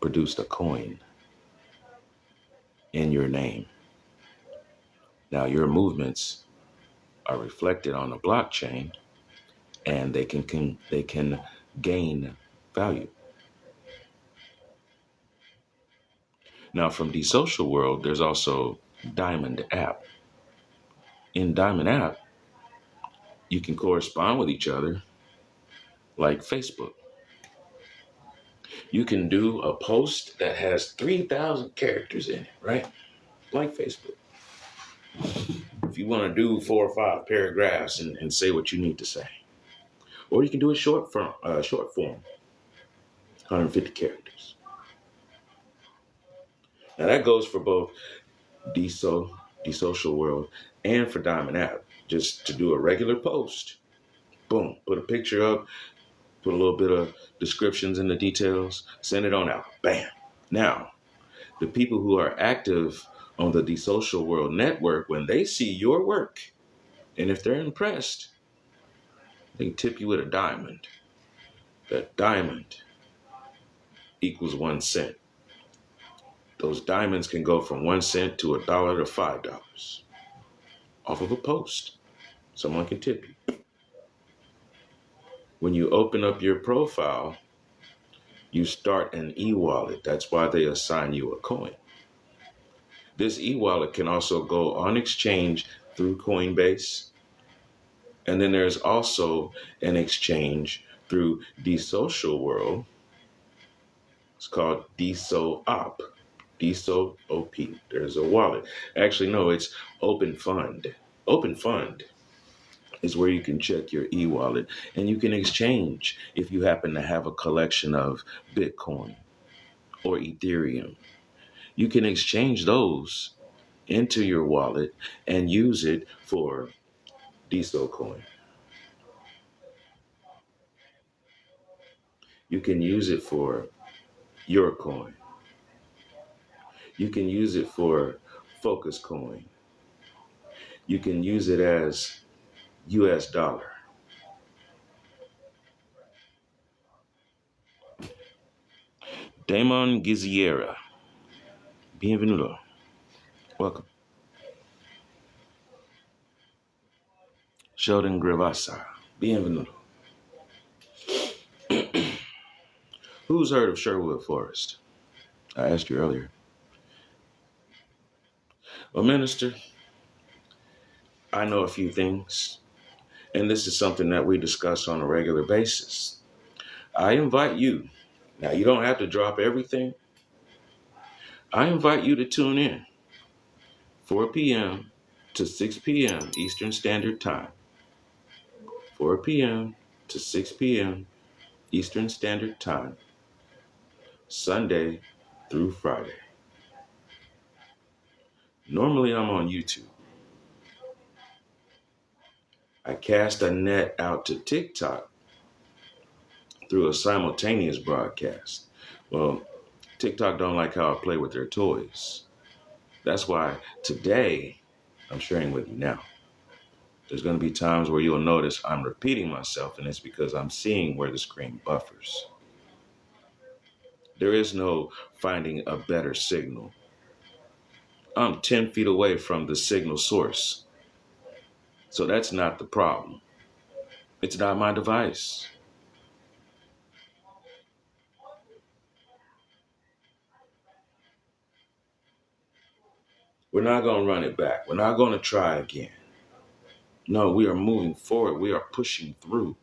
produced a coin in your name. Now, your movements are reflected on a blockchain, and they can gain value. Now, from the social world, there's also Diamond app. In Diamond app, you can correspond with each other like Facebook. You can do a post that has 3,000 characters in it, right? Like Facebook. If you want to do 4 or 5 paragraphs and say what you need to say. Or you can do it short form, 150 characters. Now that goes for both the social world, and for Diamond app. Just to do a regular post, boom, put a picture up, put a little bit of descriptions in the details, send it on out, bam. Now, the people who are active on the Social World Network, when they see your work, and if they're impressed, they can tip you with a diamond. That diamond equals 1 cent. Those diamonds can go from 1 cent to $1 to $5 off of a post. Someone can tip you. When you open up your profile, you start an e-wallet. That's why they assign you a coin. This e-wallet can also go on exchange through Coinbase. And then there's also an exchange through the social world. It's called DSOOP. DSOOP. There's a wallet. Actually, no, it's Open Fund. Open Fund is where you can check your e-wallet and you can exchange if you happen to have a collection of Bitcoin or Ethereum. You can exchange those into your wallet and use it for DSO coin. You can use it for your coin. You can use it for Focus coin. You can use it as US dollar. Damon Giziera. Bienvenido. Welcome. Sheldon Grevasa. Bienvenido. Who's heard of Sherwood Forest? I asked you earlier. Well, Minister, I know a few things, and this is something that we discuss on a regular basis. I invite you. Now, you don't have to drop everything. I invite you to tune in 4 p.m. to 6 p.m. Eastern Standard Time. 4 p.m. to 6 p.m. Eastern Standard Time. Sunday through Friday. Normally, I'm on YouTube. I cast a net out to TikTok through a simultaneous broadcast. Well, TikTok don't like how I play with their toys. That's why today I'm sharing with you now. There's going to be times where you'll notice I'm repeating myself, and it's because I'm seeing where the screen buffers. There is no finding a better signal. I'm 10 feet away from the signal source. So that's not the problem. It's not my device. We're not going to run it back. We're not going to try again. No, we are moving forward. We are pushing through.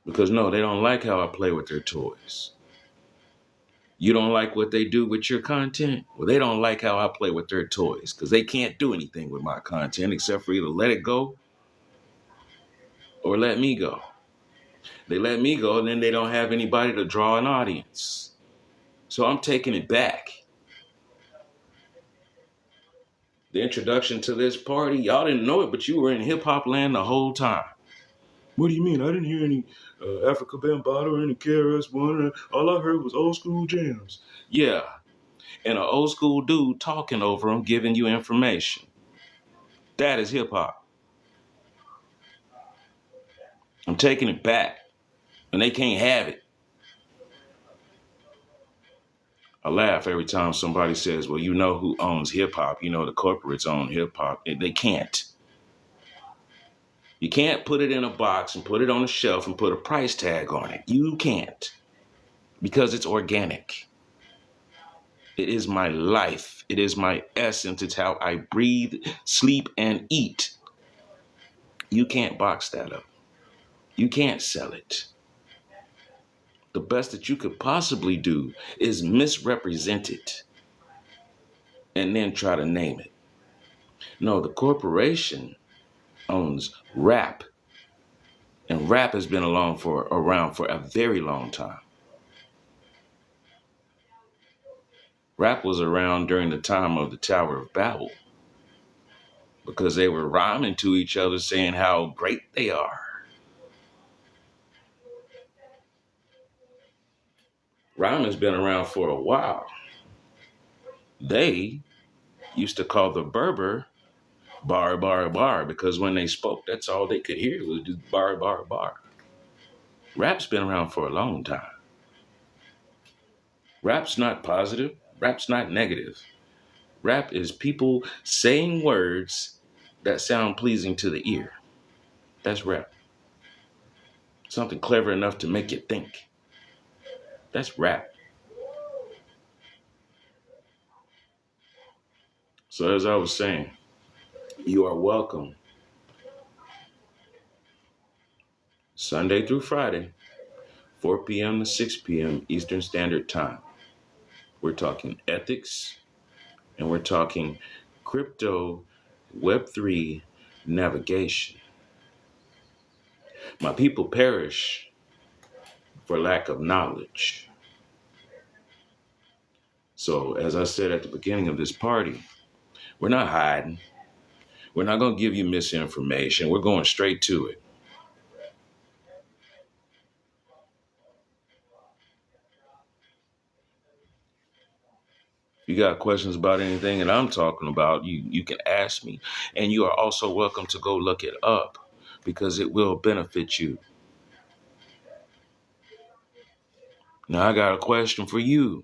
Because no, they don't like how I play with their toys. You don't like what they do with your content? Well, they don't like how I play with their toys because they can't do anything with my content except for either let it go or let me go. They let me go and then they don't have anybody to draw an audience. So I'm taking it back. The introduction to this party, y'all didn't know it, but you were in hip hop land the whole time. What do you mean? I didn't hear any Africa Bambaataa or any KRS-One. All I heard was old school jams. Yeah, and an old school dude talking over them, giving you information. That is hip hop. I'm taking it back, and they can't have it. I laugh every time somebody says, well, you know who owns hip hop? You know the corporates own hip hop. They can't. You can't put it in a box and put it on a shelf and put a price tag on it. You can't. because it's organic. It is my life. It is my essence. It's how I breathe, sleep, and eat. You can't box that up. You can't sell it. The best that you could possibly do is misrepresent it and then try to name it. No, the corporation owns rap, and rap has been around for a very long time. Rap was around during the time of the Tower of Babel because they were rhyming to each other saying how great they are. Rhyme has been around for a while. They used to call the Berber bar, bar, bar, because when they spoke, that's all they could hear was just bar, bar, bar. Rap's been around for a long time. Rap's not positive. Rap's not negative. Rap is people saying words that sound pleasing to the ear. That's rap. Something clever enough to make you think. That's rap. So as I was saying, you are welcome Sunday through Friday, 4 p.m. to 6 p.m. Eastern Standard Time. We're talking ethics, and we're talking crypto, Web3 navigation. My people perish for lack of knowledge. So, as I said at the beginning of this party, we're not hiding. We're not going to give you misinformation. We're going straight to it. If you got questions about anything that I'm talking about, you can ask me. And you are also welcome to go look it up because it will benefit you. Now, I got a question for you.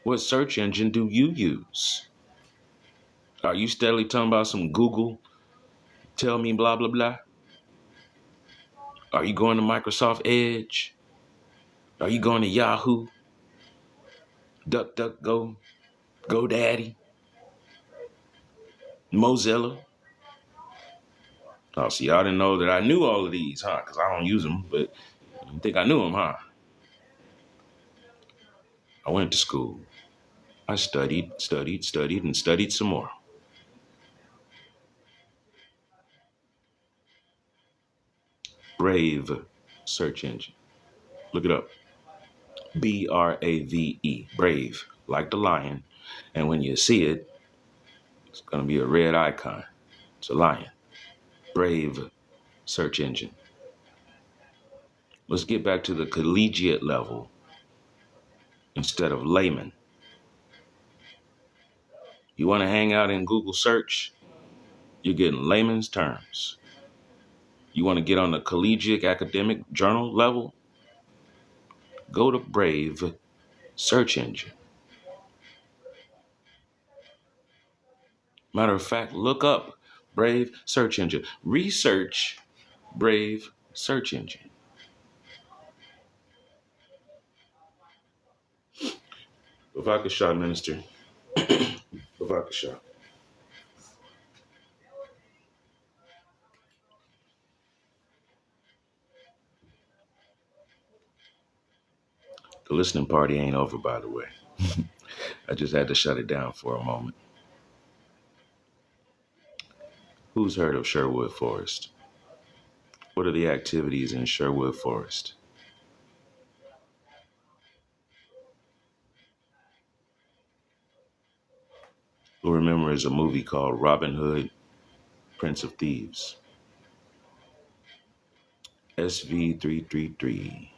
What search engine do you use? Are you steadily talking about some Google? Tell me blah, blah, blah. Are you going to Microsoft Edge? Are you going to Yahoo? DuckDuckGo? GoDaddy? Mozilla? Oh, see, y'all didn't know that I knew all of these, huh? Because I don't use them, but you think I knew them, huh? I went to school. I studied, and studied some more. Brave search engine. Look it up. Brave. Brave, like the lion. And when you see it, it's going to be a red icon. It's a lion. Brave search engine. Let's get back to the collegiate level instead of layman. You want to hang out in Google search? You're getting layman's terms. You want to get on the collegiate academic journal level? Go to Brave search engine. Matter of fact, look up Brave search engine. Research Brave search engine. Cashapp, Minister. Cashapp. The listening party ain't over, by the way. I just had to shut it down for a moment. Who's heard of Sherwood Forest? What are the activities in Sherwood Forest? Who remembers a movie called Robin Hood, Prince of Thieves? SV333.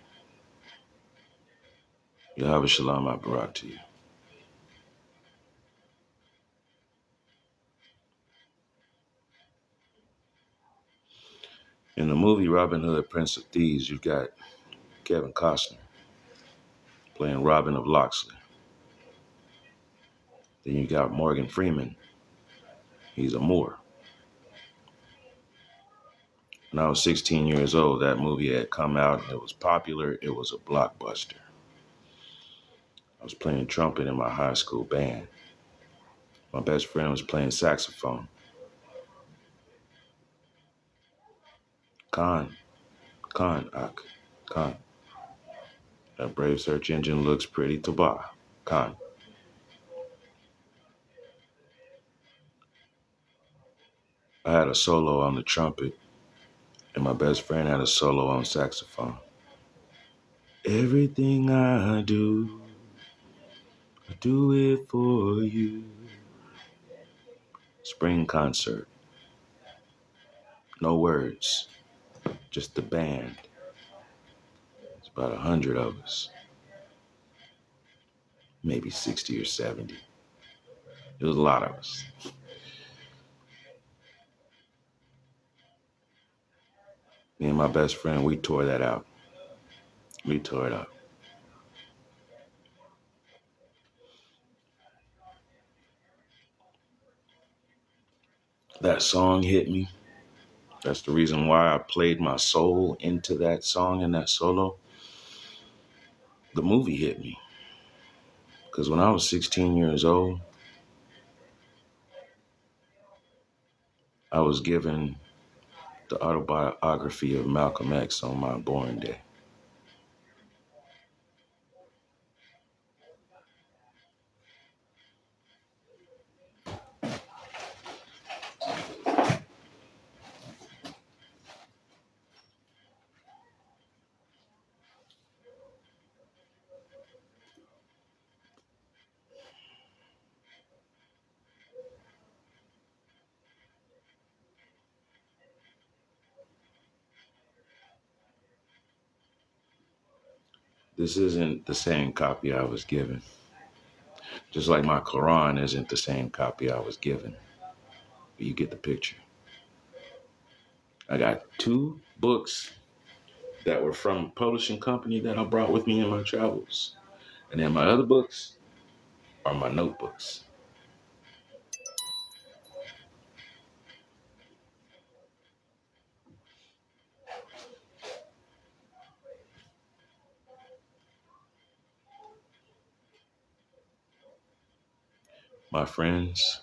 Yahweh Shalom, I brought to you. In the movie Robin Hood, Prince of Thieves, you've got Kevin Costner playing Robin of Locksley. Then you got Morgan Freeman. He's a Moor. When I was 16 years old, that movie had come out. It was popular. It was a blockbuster. I was playing trumpet in my high school band. My best friend was playing saxophone. Khan, Ak, Khan. That brave search engine looks pretty to buy. Khan. I had a solo on the trumpet, and my best friend had a solo on saxophone. Everything I do it for you. Spring concert. No words, just the band. It's about 100 of us, maybe 60 or 70. It was a lot of us. Me and my best friend, we tore that out. We tore it up. That song hit me. That's the reason why I played my soul into that song and that solo. The movie hit me. Because when I was 16 years old, I was given the autobiography of Malcolm X on my born day. This isn't the same copy I was given. Just like my Quran isn't the same copy I was given. You get the picture. I got 2 books that were from a publishing company that I brought with me in my travels. And then my other books are my notebooks. My friends,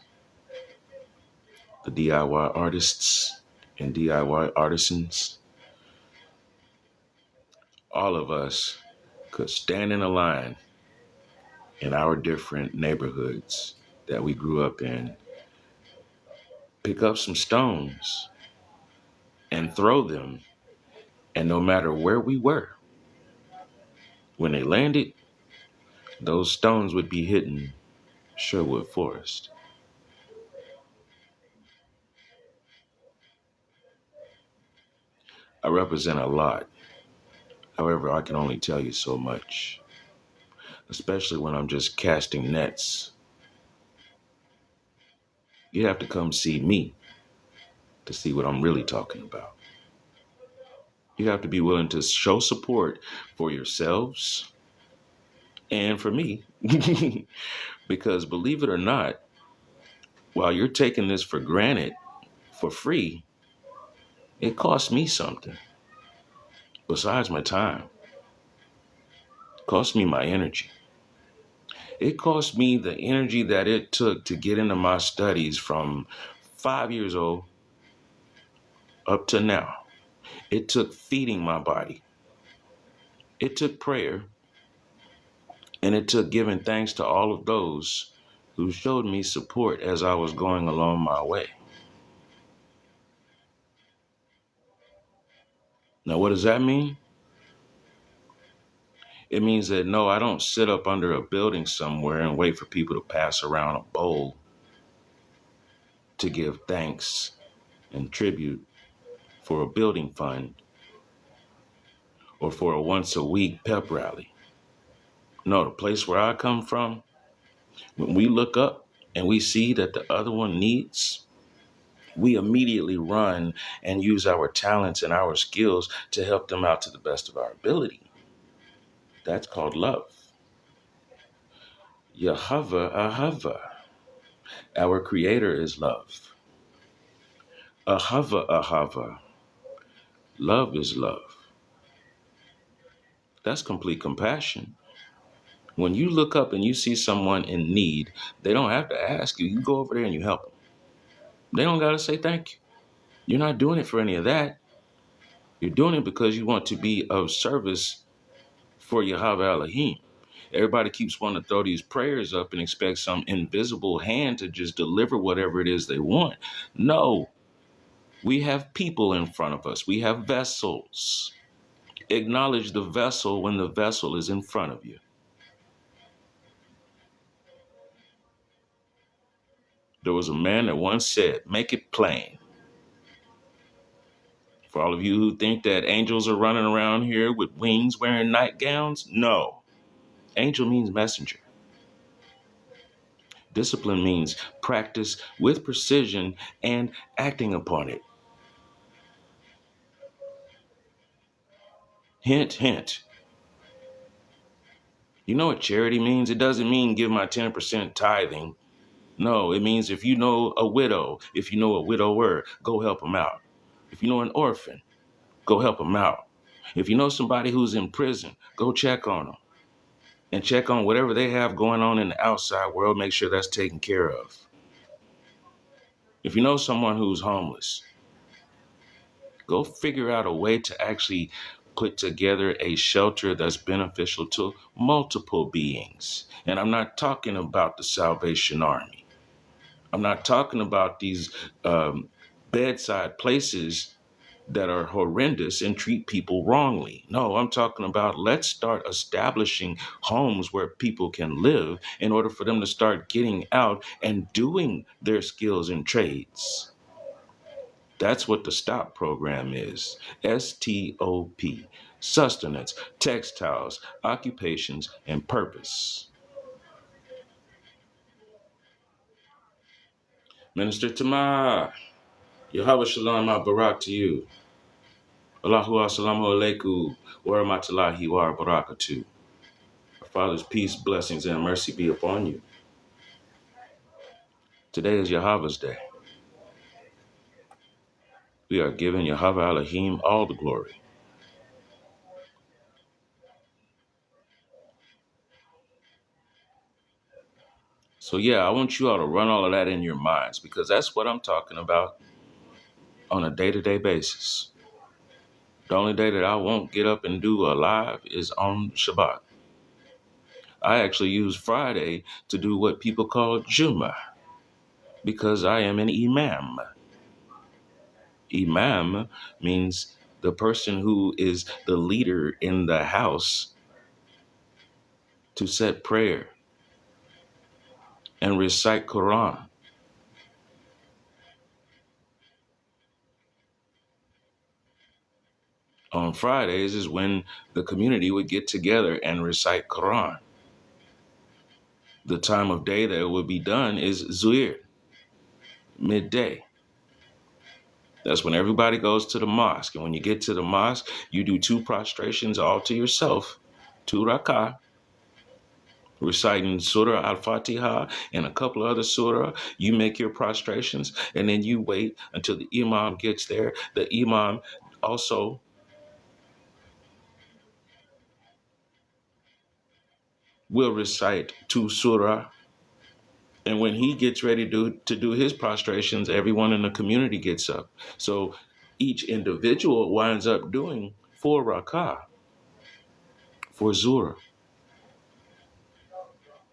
the DIY artists and DIY artisans, all of us could stand in a line in our different neighborhoods that we grew up in, pick up some stones and throw them. And no matter where we were, when they landed, those stones would be hitting Sherwood Forest. I represent a lot. However, I can only tell you so much, especially when I'm just casting nets. You have to come see me to see what I'm really talking about. You have to be willing to show support for yourselves and for me. Because believe it or not, while you're taking this for granted for free, it cost me something besides my time. It cost me my energy. It cost me the energy that it took to get into my studies from 5 years old up to now. It took feeding my body. It took prayer. And it took giving thanks to all of those who showed me support as I was going along my way. Now, what does that mean? It means that no, I don't sit up under a building somewhere and wait for people to pass around a bowl to give thanks and tribute for a building fund or for a once a week pep rally. No, the place where I come from, when we look up and we see that the other one needs, we immediately run and use our talents and our skills to help them out to the best of our ability. That's called love. Yahweh, Ahava. Our creator is love. Ahava, Ahava. Love is love. That's complete compassion. When you look up and you see someone in need, they don't have to ask you. You go over there and you help them. They don't got to say thank you. You're not doing it for any of that. You're doing it because you want to be of service for Yahweh Elohim. Everybody keeps wanting to throw these prayers up and expect some invisible hand to just deliver whatever it is they want. No, we have people in front of us. We have vessels. Acknowledge the vessel when the vessel is in front of you. There was a man that once said, make it plain. For all of you who think that angels are running around here with wings wearing nightgowns, no. Angel means messenger. Discipline means practice with precision and acting upon it. Hint, hint. You know what charity means? It doesn't mean give my 10% tithing. No, it means if you know a widow, if you know a widower, go help them out. If you know an orphan, go help them out. If you know somebody who's in prison, go check on them. And check on whatever they have going on in the outside world, make sure that's taken care of. If you know someone who's homeless, go figure out a way to actually put together a shelter that's beneficial to multiple beings. And I'm not talking about the Salvation Army. I'm not talking about these bedside places that are horrendous and treat people wrongly. No, I'm talking about let's start establishing homes where people can live in order for them to start getting out and doing their skills and trades. That's what the STOP program is. STOP. Sustenance, textiles, occupations, and purpose. Minister Tamar, Yahweh Shalom Barak to you. Allahu assalamu alaikum wa rahmatullahi wa barakatuh. Our Father's peace, blessings, and mercy be upon you. Today is Yahweh's day. We are giving Yahweh Elohim all the glory. So yeah, I want you all to run all of that in your minds because that's what I'm talking about on a day-to-day basis. The only day that I won't get up and do a live is on Shabbat. I actually use Friday to do what people call Juma because I am an imam. Imam means the person who is the leader in the house to set prayer and recite Quran. On Fridays is when the community would get together and recite Quran. The time of day that it would be done is Zuhr, midday. That's when everybody goes to the mosque. And when you get to the mosque, you do 2 prostrations all to yourself, 2 rak'ah, reciting Surah Al-Fatiha and a couple of other surah. You make your prostrations, and then you wait until the imam gets there. The imam also will recite 2 surah. And when he gets ready to do his prostrations, everyone in the community gets up. So each individual winds up doing 4 rak'ah for Zuhr.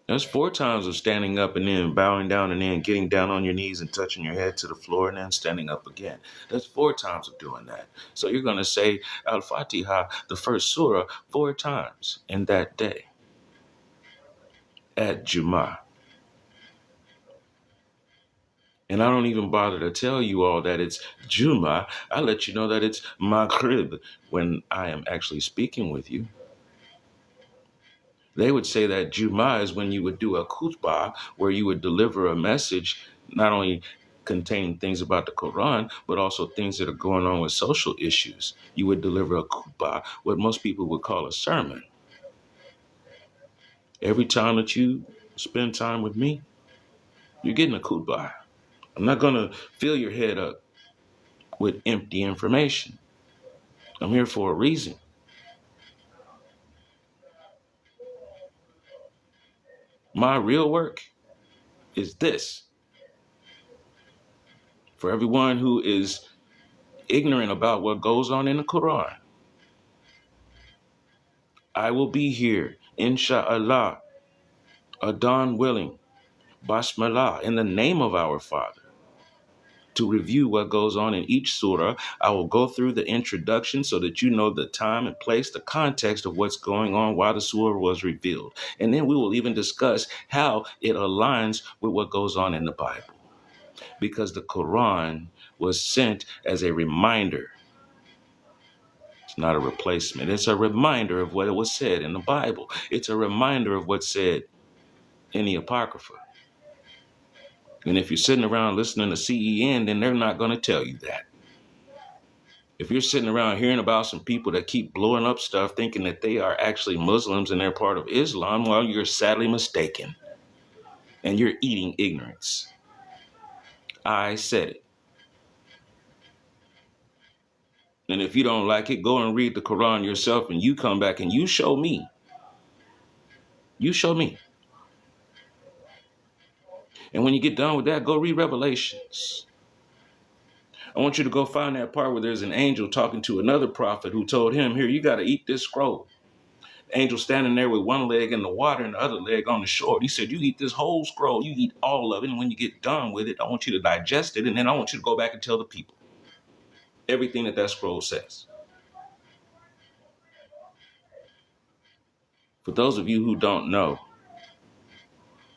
That's 4 times of standing up and then bowing down and then getting down on your knees and touching your head to the floor and then standing up again. That's 4 times of doing that. So you're going to say Al-Fatiha, the first surah, 4 times in that day at Jummah. And I don't even bother to tell you all that it's Jummah. I let you know that it's Maghrib when I am actually speaking with you. They would say that Jummah is when you would do a khutbah where you would deliver a message, not only containing things about the Quran, but also things that are going on with social issues. You would deliver a khutbah, what most people would call a sermon. Every time that you spend time with me, you're getting a khutbah. I'm not going to fill your head up with empty information. I'm here for a reason. My real work is this. For everyone who is ignorant about what goes on in the Quran, I will be here, insha'Allah, Adon willing, Basmallah, in the name of our Father, to review what goes on in each surah. I will go through the introduction so that you know the time and place, the context of what's going on, why the surah was revealed. And then we will even discuss how it aligns with what goes on in the Bible. Because the Quran was sent as a reminder. It's not a replacement. It's a reminder of what was said in the Bible. It's a reminder of what's said in the Apocrypha. And if you're sitting around listening to CEN, then they're not going to tell you that. If you're sitting around hearing about some people that keep blowing up stuff thinking that they are actually Muslims and they're part of Islam, well, you're sadly mistaken. And you're eating ignorance. I said it. And if you don't like it, go and read the Quran yourself and you come back and you show me. You show me. And when you get done with that, go read Revelations. I want you to go find that part where there's an angel talking to another prophet who told him, here, you got to eat this scroll. The angel standing there with one leg in the water and the other leg on the shore. He said, you eat this whole scroll. You eat all of it. And when you get done with it, I want you to digest it. And then I want you to go back and tell the people everything that scroll says. For those of you who don't know,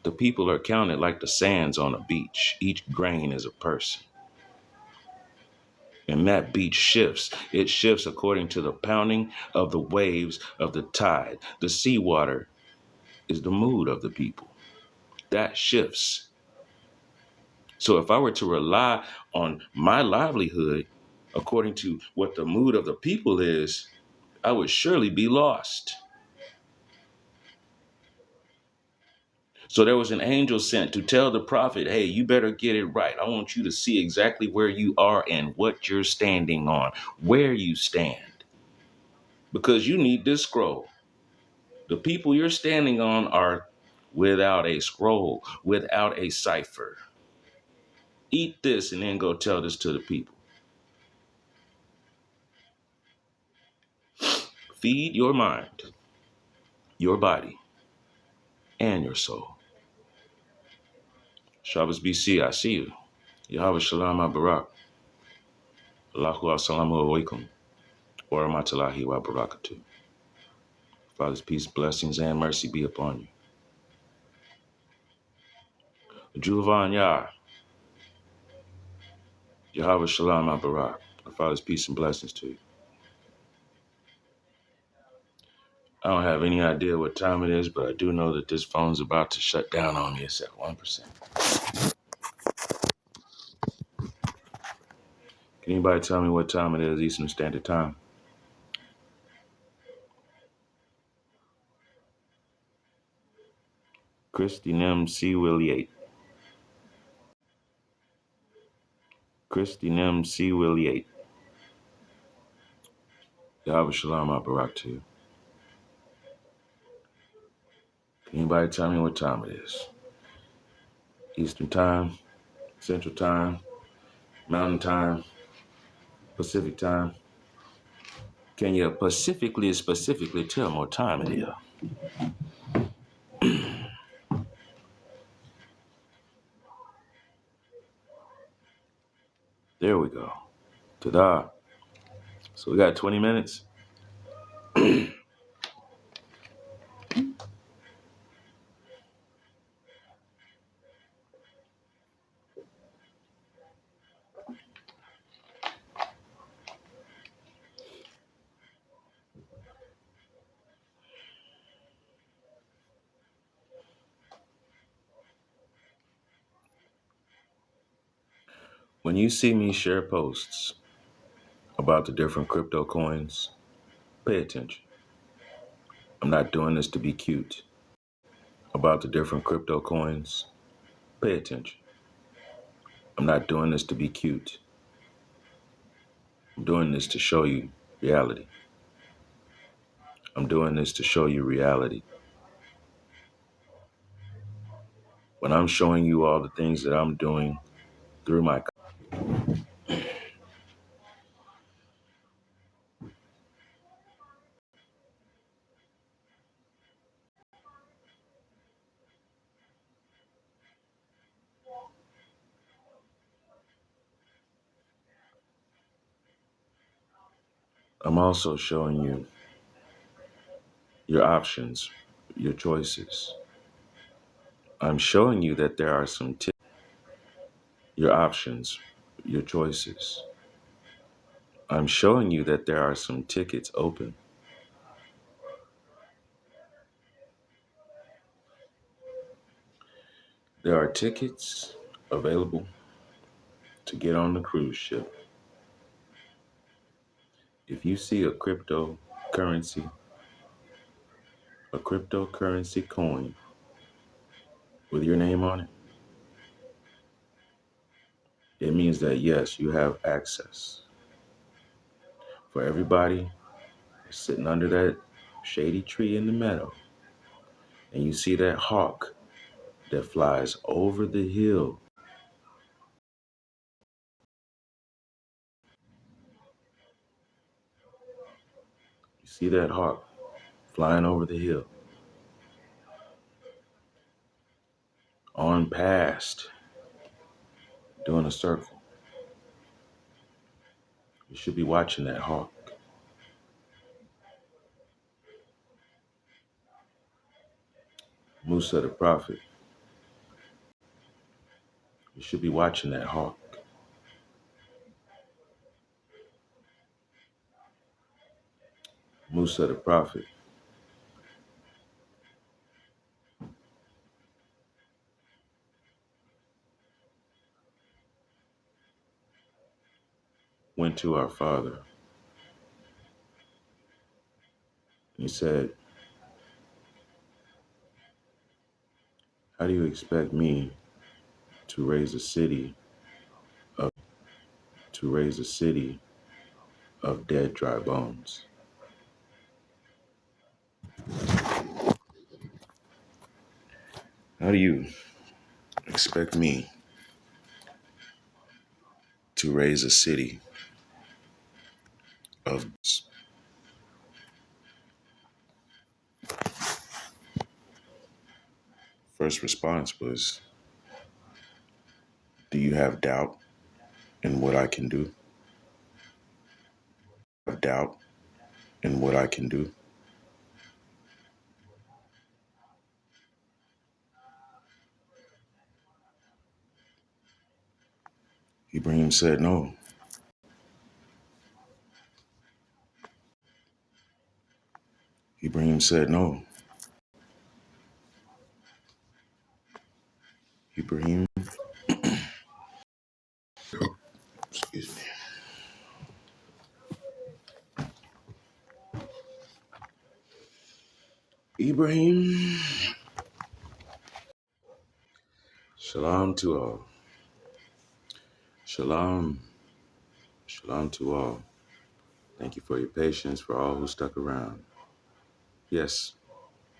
the people are counted like the sands on a beach. Each grain is a person. And that beach shifts. It shifts according to the pounding of the waves of the tide. The seawater is the mood of the people. That shifts. So if I were to rely on my livelihood according to what the mood of the people is, I would surely be lost. So there was an angel sent to tell the prophet, hey, you better get it right. I want you to see exactly where you are and what you're standing on, where you stand. Because you need this scroll. The people you're standing on are without a scroll, without a cipher. Eat this and then go tell this to the people. Feed your mind, your body, and your soul. Shabbos BC, I see you. Yahweh Shalom Barak. Allahu Assalamu Alaikum. Wa rahmatullahi wa barakatuh. Father's peace, blessings, and mercy be upon you. Juvan Yah. Yahweh Shalom Barak. Father's peace and blessings to you. I don't have any idea what time it is, but I do know that this phone's about to shut down on me. It's at 1%. Can anybody tell me what time it is, Eastern Standard Time? Christy Nem C. Willie 8. Christy Nem C. Willie 8. Yahweh Shalom Barak to you. Can anybody tell me what time it is? Eastern Time, Central Time, Mountain Time, Pacific Time. Can you specifically tell me what time it is? There we go. Ta-da. So we got 20 minutes. When you see me share posts about the different crypto coins, pay attention. I'm not doing this to be cute. About the different crypto coins, pay attention. I'm not doing this to be cute. I'm doing this to show you reality. I'm doing this to show you reality. When I'm showing you all the things that I'm doing through my, I'm also showing you your options, your choices. I'm showing you that there are some your options, your choices. I'm showing you that there are some tickets open. There are tickets available to get on the cruise ship. If you see a cryptocurrency coin with your name on it, it means that yes, you have access. For everybody sitting under that shady tree in the meadow, and you see that hawk that flies over the hill, you see that hawk flying over the hill, on past, doing a circle. You should be watching that hawk. Musa the prophet. You should be watching that hawk. Musa the prophet. Went to our father. He said, how do you expect me to raise a city of dead dry bones? How do you expect me to raise a city of First response was, do you have doubt in what I can do? Have doubt in what I can do? Ibrahim said no. Ibrahim said no. Ibrahim, excuse me. Ibrahim, shalom to all. Shalom, shalom to all. Thank you for your patience, for all who stuck around. Yes,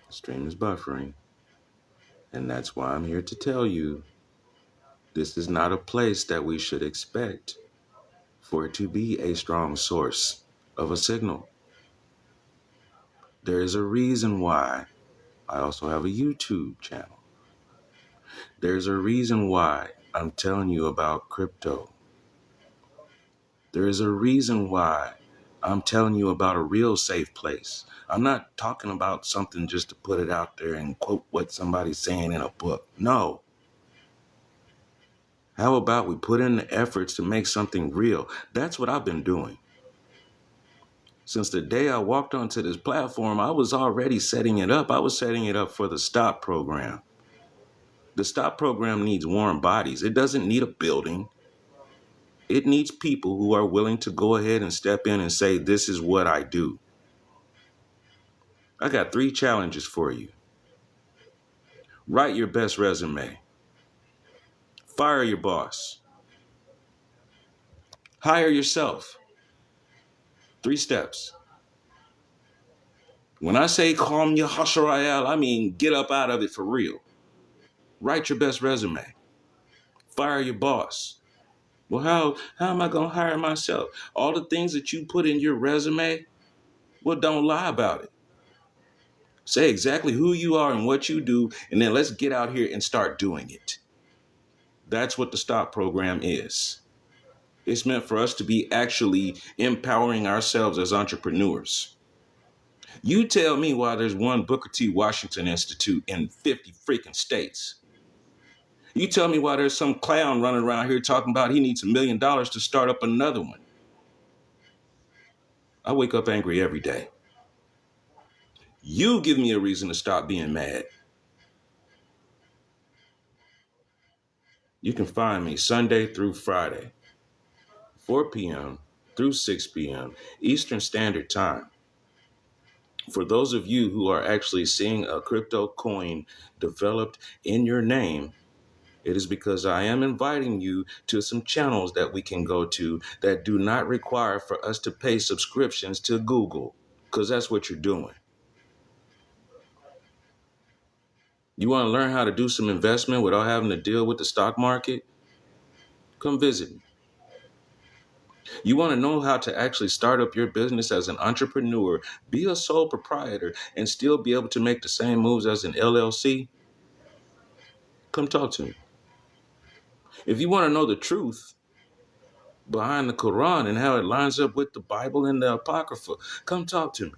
the stream is buffering, and that's why I'm here to tell you this is not a place that we should expect for it to be a strong source of a signal. There is a reason why I also have a YouTube channel. There's a reason why I'm telling you about crypto. There is a reason why I'm telling you about a real safe place. I'm not talking about something just to put it out there and quote what somebody's saying in a book. No. How about we put in the efforts to make something real? That's what I've been doing. Since the day I walked onto this platform, I was already setting it up. I was setting it up for the STOP program. The STOP program needs warm bodies. It doesn't need a building. It needs people who are willing to go ahead and step in and say, this is what I do. I got 3 challenges for you. Write your best resume. Fire your boss. Hire yourself. 3 steps. When I say calm your hasharayal, I mean get up out of it for real. Write your best resume. Fire your boss. Well, how am I going to hire myself? All the things that you put in your resume, well, don't lie about it. Say exactly who you are and what you do, and then let's get out here and start doing it. That's what the STOP program is. It's meant for us to be actually empowering ourselves as entrepreneurs. You tell me why there's one Booker T. Washington Institute in 50 freaking states. You tell me why there's some clown running around here talking about he needs $1 million to start up another one. I wake up angry every day. You give me a reason to stop being mad. You can find me Sunday through Friday, 4 p.m. through 6 p.m. Eastern Standard Time. For those of you who are actually seeing a crypto coin developed in your name, it is because I am inviting you to some channels that we can go to that do not require for us to pay subscriptions to Google, because that's what you're doing. You want to learn how to do some investment without having to deal with the stock market? Come visit me. You want to know how to actually start up your business as an entrepreneur, be a sole proprietor, and still be able to make the same moves as an LLC? Come talk to me. If you want to know the truth behind the Quran and how it lines up with the Bible and the Apocrypha, come talk to me.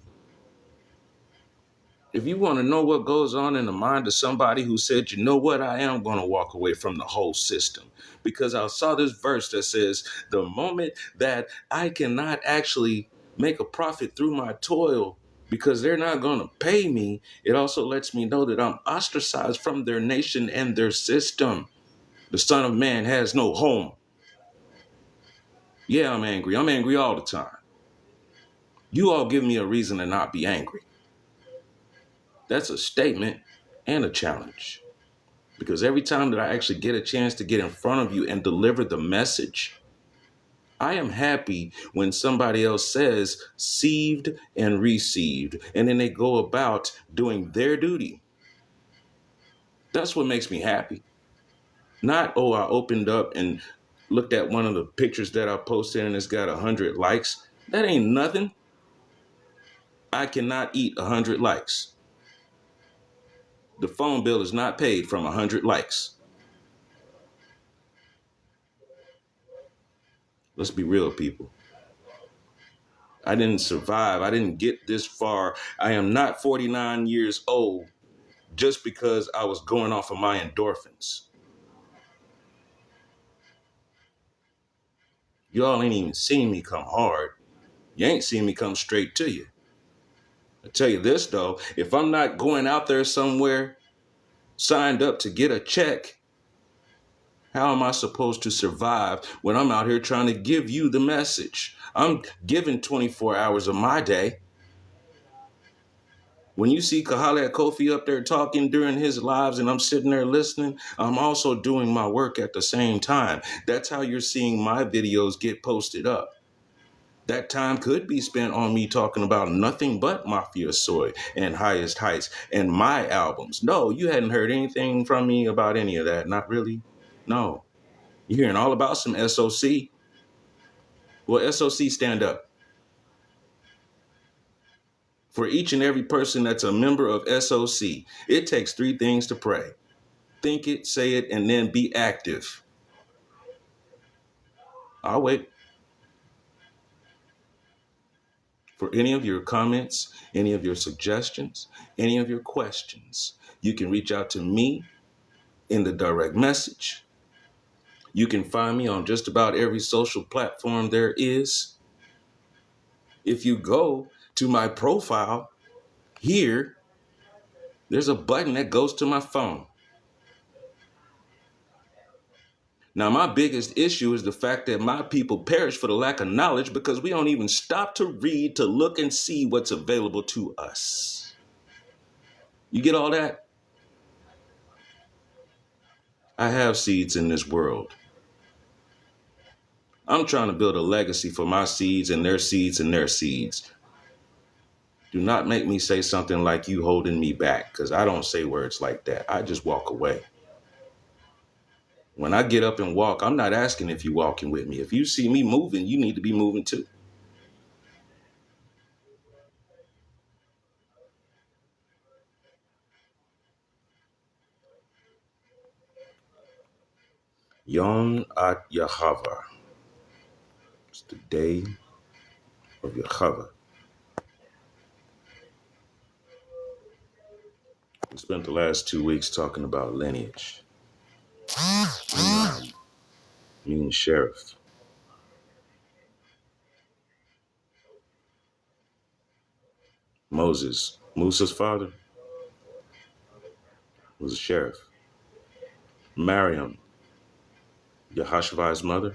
If you want to know what goes on in the mind of somebody who said, you know what, I am going to walk away from the whole system, because I saw this verse that says, the moment that I cannot actually make a profit through my toil because they're not going to pay me, it also lets me know that I'm ostracized from their nation and their system. The Son of Man has no home. Yeah, I'm angry. I'm angry all the time. You all give me a reason to not be angry. That's a statement and a challenge. Because every time that I actually get a chance to get in front of you and deliver the message, I am happy when somebody else says sieved and received, and then they go about doing their duty. That's what makes me happy. Not, oh, I opened up and looked at one of the pictures that I posted and it's got 100 likes. That ain't nothing. I cannot eat 100 likes. The phone bill is not paid from 100 likes. Let's be real, people. I didn't survive. I didn't get this far. I am not 49 years old just because I was going off of my endorphins. Y'all ain't even seen me come hard. You ain't seen me come straight to you. I tell you this, though, if I'm not going out there somewhere signed up to get a check, how am I supposed to survive when I'm out here trying to give you the message? I'm giving 24 hours of my day. When you see Kahala Kofi up there talking during his lives and I'm sitting there listening, I'm also doing my work at the same time. That's how you're seeing my videos get posted up. That time could be spent on me talking about nothing but Mafia Soy and Highest Heights and my albums. No, you hadn't heard anything from me about any of that. Not really. No. You're hearing all about some SOC. Well, SOC, stand up. For each and every person that's a member of SOC, it takes 3 things to pray. Think it, say it, and then be active. I'll wait. For any of your comments, any of your suggestions, any of your questions, you can reach out to me in the direct message. You can find me on just about every social platform there is. If you go to my profile here, there's a button that goes to my phone. Now, my biggest issue is the fact that my people perish for the lack of knowledge because we don't even stop to read, to look and see what's available to us. You get all that? I have seeds in this world. I'm trying to build a legacy for my seeds and their seeds and their seeds. Do not make me say something like you holding me back, because I don't say words like that. I just walk away. When I get up and walk, I'm not asking if you're walking with me. If you see me moving, you need to be moving too. Yom at Yahava. It's the day of Yahava. We spent the last 2 weeks talking about lineage. Meaning sheriff. Moses, Musa's father, was a sheriff. Miriam, Yahashivai's mother,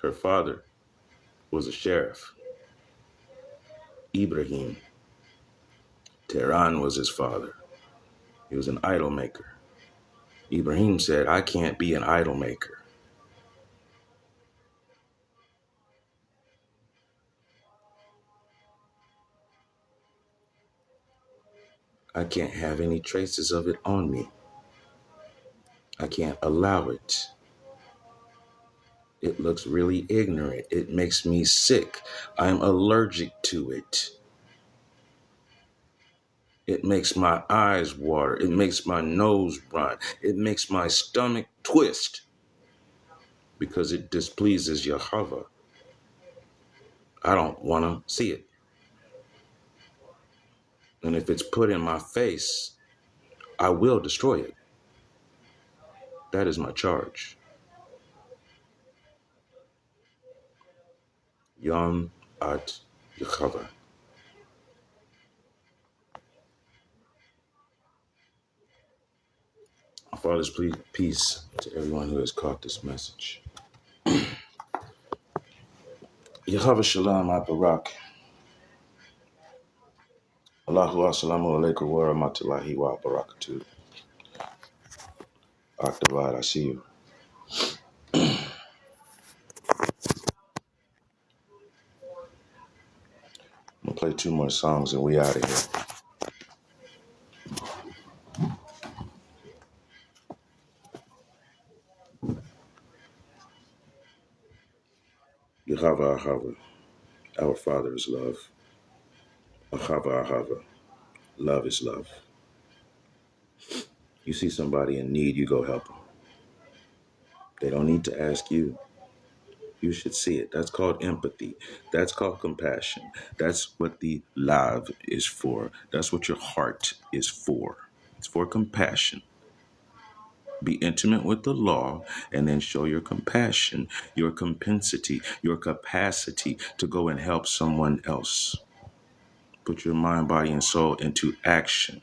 her father was a sheriff. Ibrahim, Tehran was his father. He was an idol maker. Ibrahim said, I can't be an idol maker. I can't have any traces of it on me. I can't allow it. It looks really ignorant. It makes me sick. I'm allergic to it. It makes my eyes water. It makes my nose run. It makes my stomach twist because it displeases Yahweh. I don't want to see it. And if it's put in my face, I will destroy it. That is my charge. Yom at Yahweh. Father's peace to everyone who has caught this message. Yahweh Shalom Barak. Allahu Assalamu alaikum wa rahmatullahi wa barakatuh. Octavide, I see you. I'm going to play 2 more songs and we out of here. Yahweh Ahava. Our Father is love. Ahava Ahava. Love is love. You see somebody in need, you go help them. They don't need to ask you. You should see it. That's called empathy. That's called compassion. That's what the love is for. That's what your heart is for. It's for compassion. Be intimate with the law and then show your compassion, your compensity, your capacity to go and help someone else. Put your mind, body, and soul into action.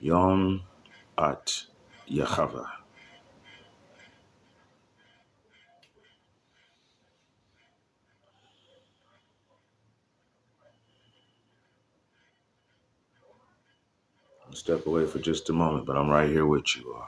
Yom at Yahweh. I'll step away for just a moment, but I'm right here with you all.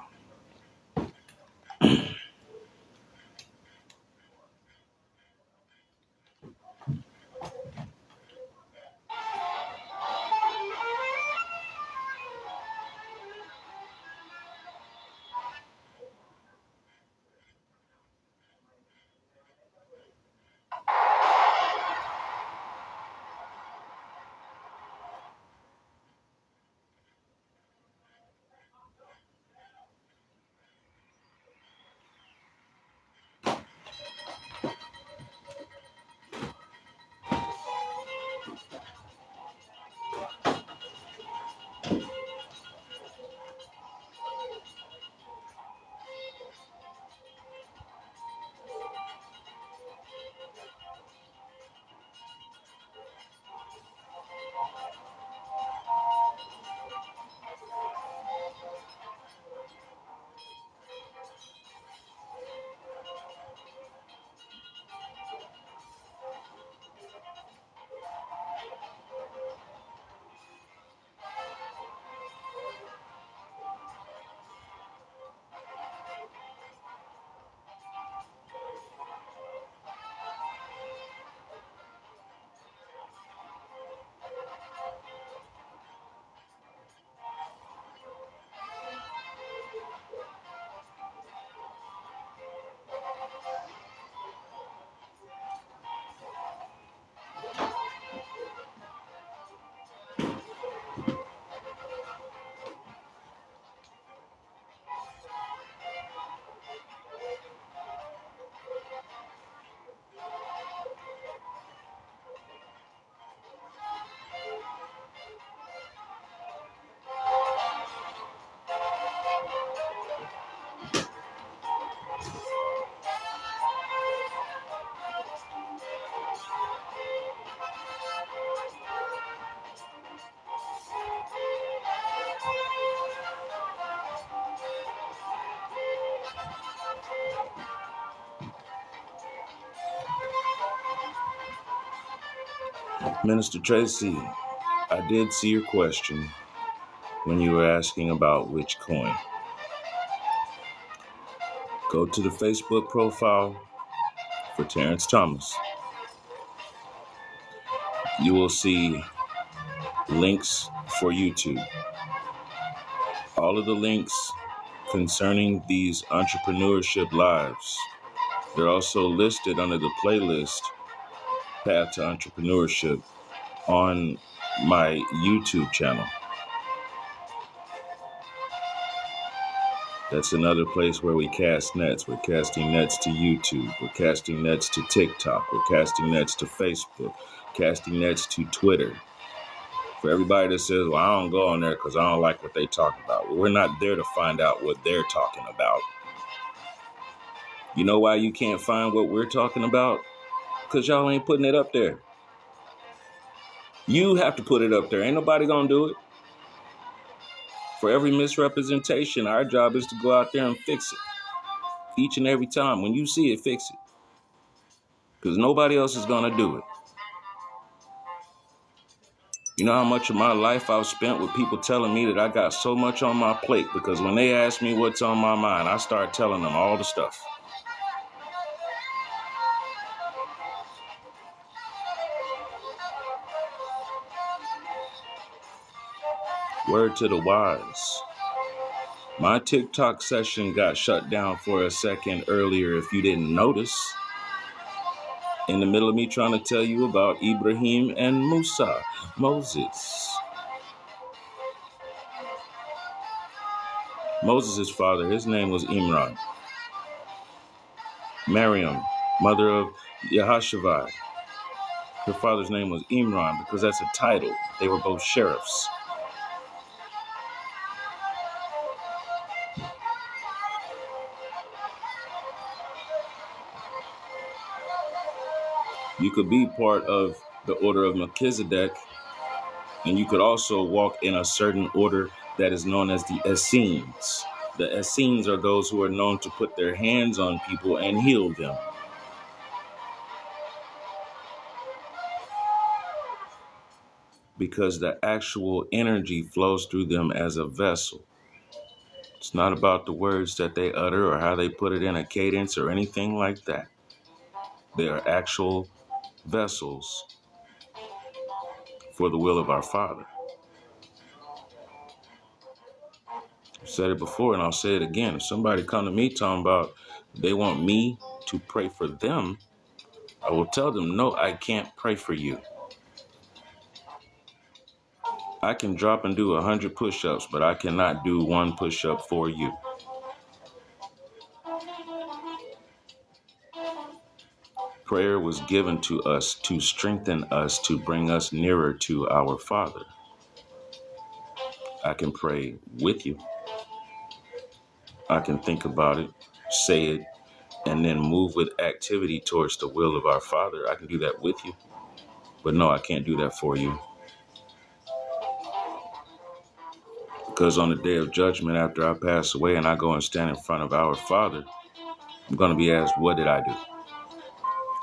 Minister Tracy, I did see your question when you were asking about which coin. Go to the Facebook profile for Terrence Thomas. You will see links for YouTube. All of the links concerning these entrepreneurship lives, they're also listed under the playlist Path to Entrepreneurship on my YouTube channel. That's another place where we cast nets. We're casting nets to YouTube. We're casting nets to TikTok. We're casting nets to Facebook. Casting nets to Twitter. For everybody that says, well, I don't go on there because I don't like what they talk about. Well, we're not there to find out what they're talking about. You know why you can't find what we're talking about? Because y'all ain't putting it up there. You have to put it up there. Ain't nobody going to do it. For every misrepresentation, our job is to go out there and fix it. Each and every time. When you see it, fix it. Because nobody else is going to do it. You know how much of my life I've spent with people telling me that I got so much on my plate? Because when they ask me what's on my mind, I start telling them all the stuff. Word to the wise. My TikTok session got shut down for a second earlier, if you didn't notice. In the middle of me trying to tell you about Ibrahim and Musa, Moses. Moses' father, his name was Imran. Miriam, mother of YHVH, her father's name was Imran because that's a title. They were both sheriffs. You could be part of the order of Melchizedek, and you could also walk in a certain order that is known as the Essenes. The Essenes are those who are known to put their hands on people and heal them. Because the actual energy flows through them as a vessel. It's not about the words that they utter or how they put it in a cadence or anything like that. They are actual vessels for the will of our Father. I've said it before and I'll say it again. If somebody come to me talking about they want me to pray for them, I will tell them, no, I can't pray for you. I can drop and do 100 push-ups, but I cannot do one push-up for you. Prayer was given to us to strengthen us, to bring us nearer to our Father. I can pray with you. I can think about it, say it, and then move with activity towards the will of our Father. I can do that with you. But no, I can't do that for you. Because on the day of judgment, after I pass away and I go and stand in front of our Father, I'm going to be asked, what did I do?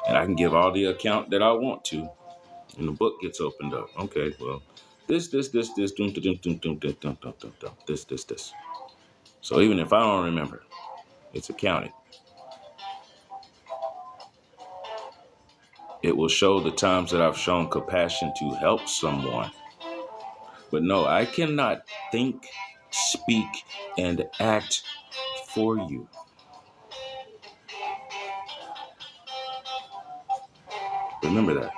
And I can give all the account that I want to. And the book gets opened up. Okay, well, this, this, this, this. So even if I don't remember, it's accounted. It will show the times that I've shown compassion to help someone. But no, I cannot think, speak, and act for you. Remember that.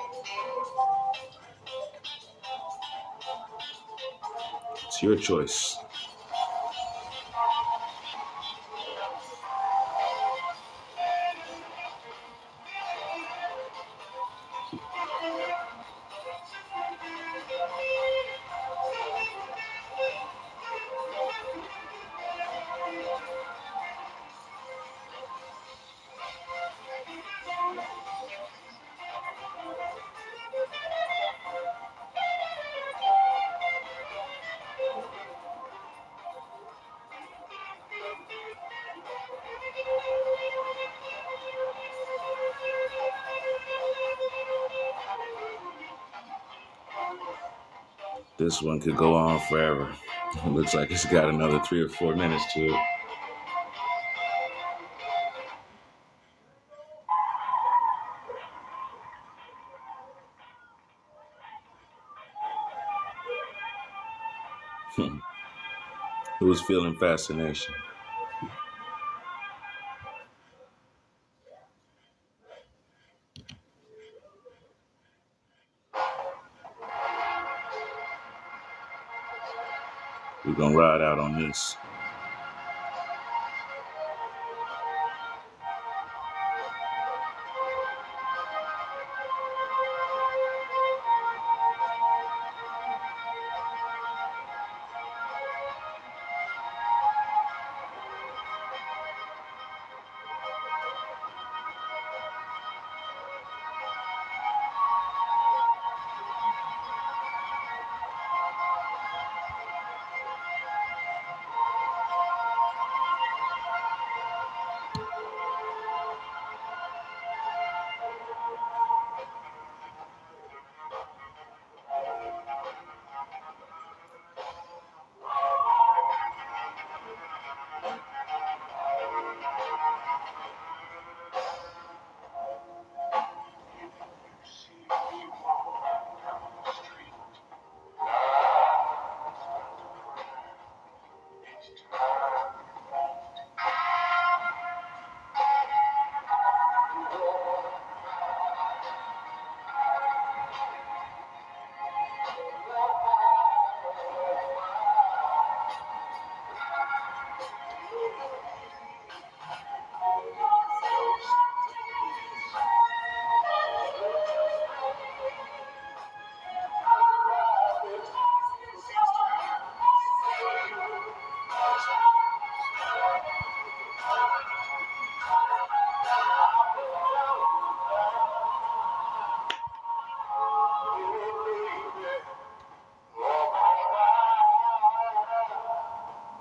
It's your choice. This one could go on forever. It looks like it's got another 3 or 4 minutes to it. Who's feeling fascination? We're gonna ride out on this.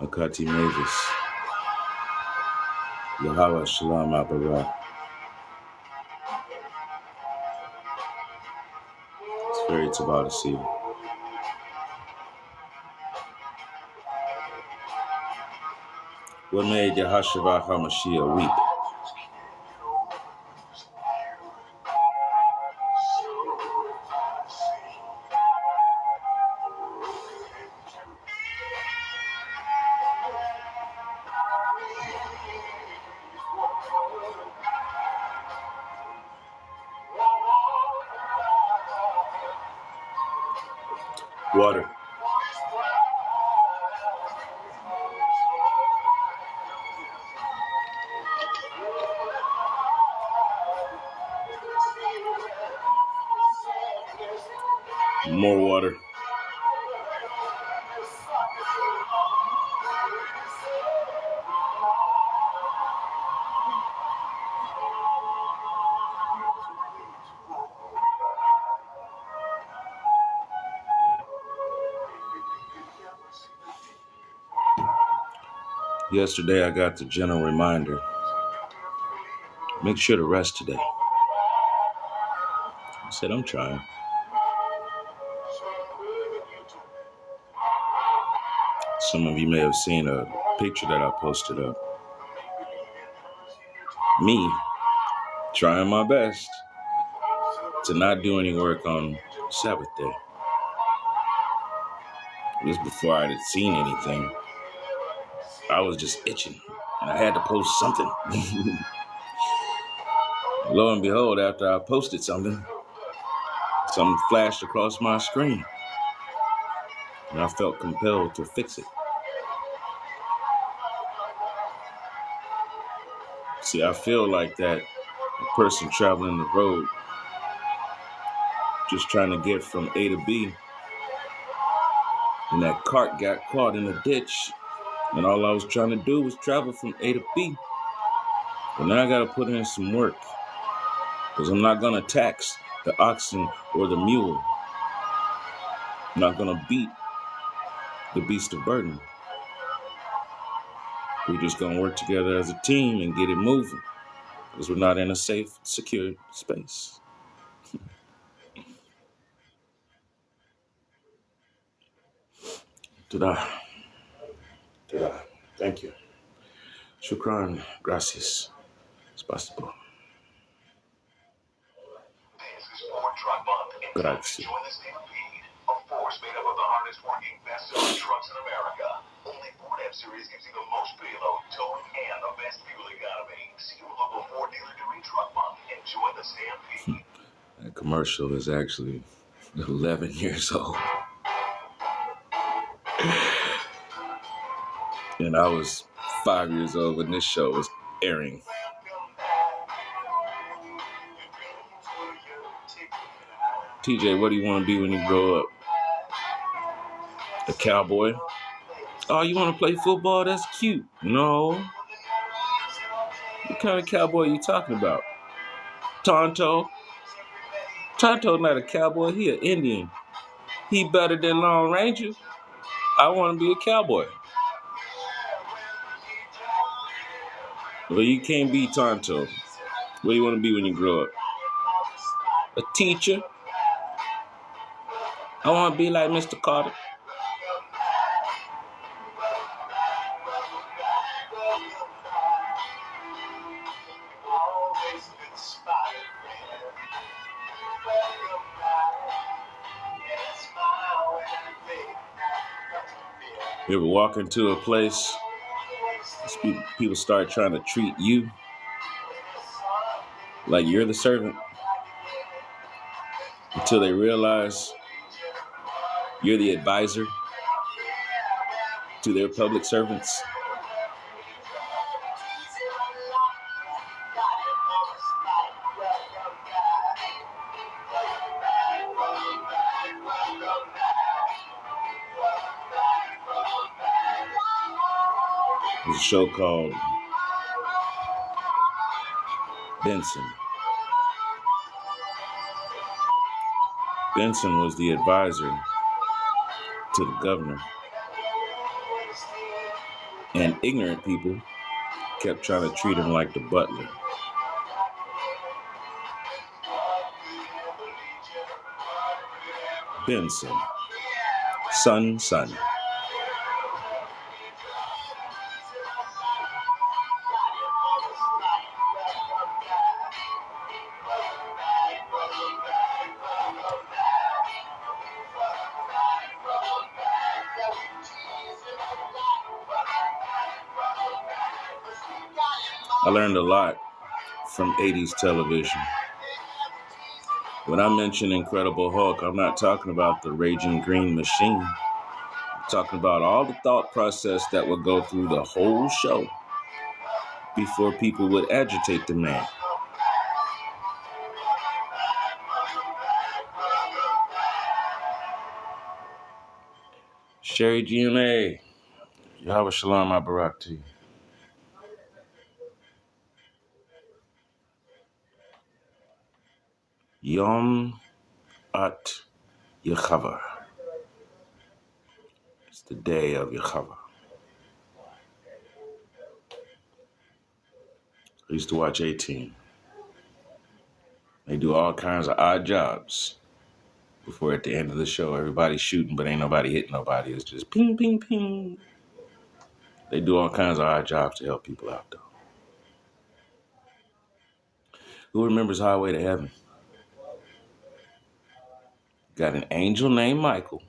Akati Mavis. Yahweh Shalom Abarah. It's very Tabah to see. What made Yahashua HaMashiach weep? Water. More water. Yesterday I got the gentle reminder. Make sure to rest today. I said, I'm trying. Some of you may have seen a picture that I posted up. Me trying my best to not do any work on Sabbath day. This was before I had seen anything. I was just itching, and I had to post something. Lo and behold, after I posted something flashed across my screen, and I felt compelled to fix it. See, I feel like that person traveling the road, just trying to get from A to B, and that cart got caught in a ditch, and all I was trying to do was travel from A to B. But now I got to put in some work, because I'm not going to tax the oxen or the mule. I'm not going to beat the beast of burden. We're just going to work together as a team and get it moving, because we're not in a safe, secure space. Ta-da. Ta-da. Thank you. Shukran. Gracias. Spasibo. This is Ford Truck Month, and Grazie. join the stampede. A force made up of the hardest working, best-selling trucks in America. Only Ford F-Series gives you the most payload, towing, and the best fuel economy. See your local Ford dealer during Truck Month and join the stampede. That commercial is actually 11 years old. And I was 5 years old when this show was airing. TJ, what do you want to be when you grow up? A cowboy? Oh, you want to play football? That's cute. No. What kind of cowboy are you talking about? Tonto? Tonto's not a cowboy. He an Indian. He better than Lone Ranger. I want to be a cowboy. Well, you can't be Tonto. What do you want to be when you grow up? A teacher? I want to be like Mr. Carter. You ever walk into a place, people start trying to treat you like you're the servant until they realize you're the advisor to their public servants? There's a show called Benson. Benson was the advisor to the governor. And ignorant people kept trying to treat him like the butler. Benson. Son. I learned a lot from 80s television. When I mention Incredible Hulk, I'm not talking about the Raging Green Machine. I'm talking about all the thought process that would go through the whole show before people would agitate the man. Sherry GMA, Yahweh Shalom Abarak to you. Yom at Yechava. It's the day of Yechava. I used to watch 18. They do all kinds of odd jobs before at the end of the show, everybody's shooting, but ain't nobody hitting nobody. It's just ping, ping, ping. They do all kinds of odd jobs to help people out, though. Who remembers Highway to Heaven? Got an angel named Michael.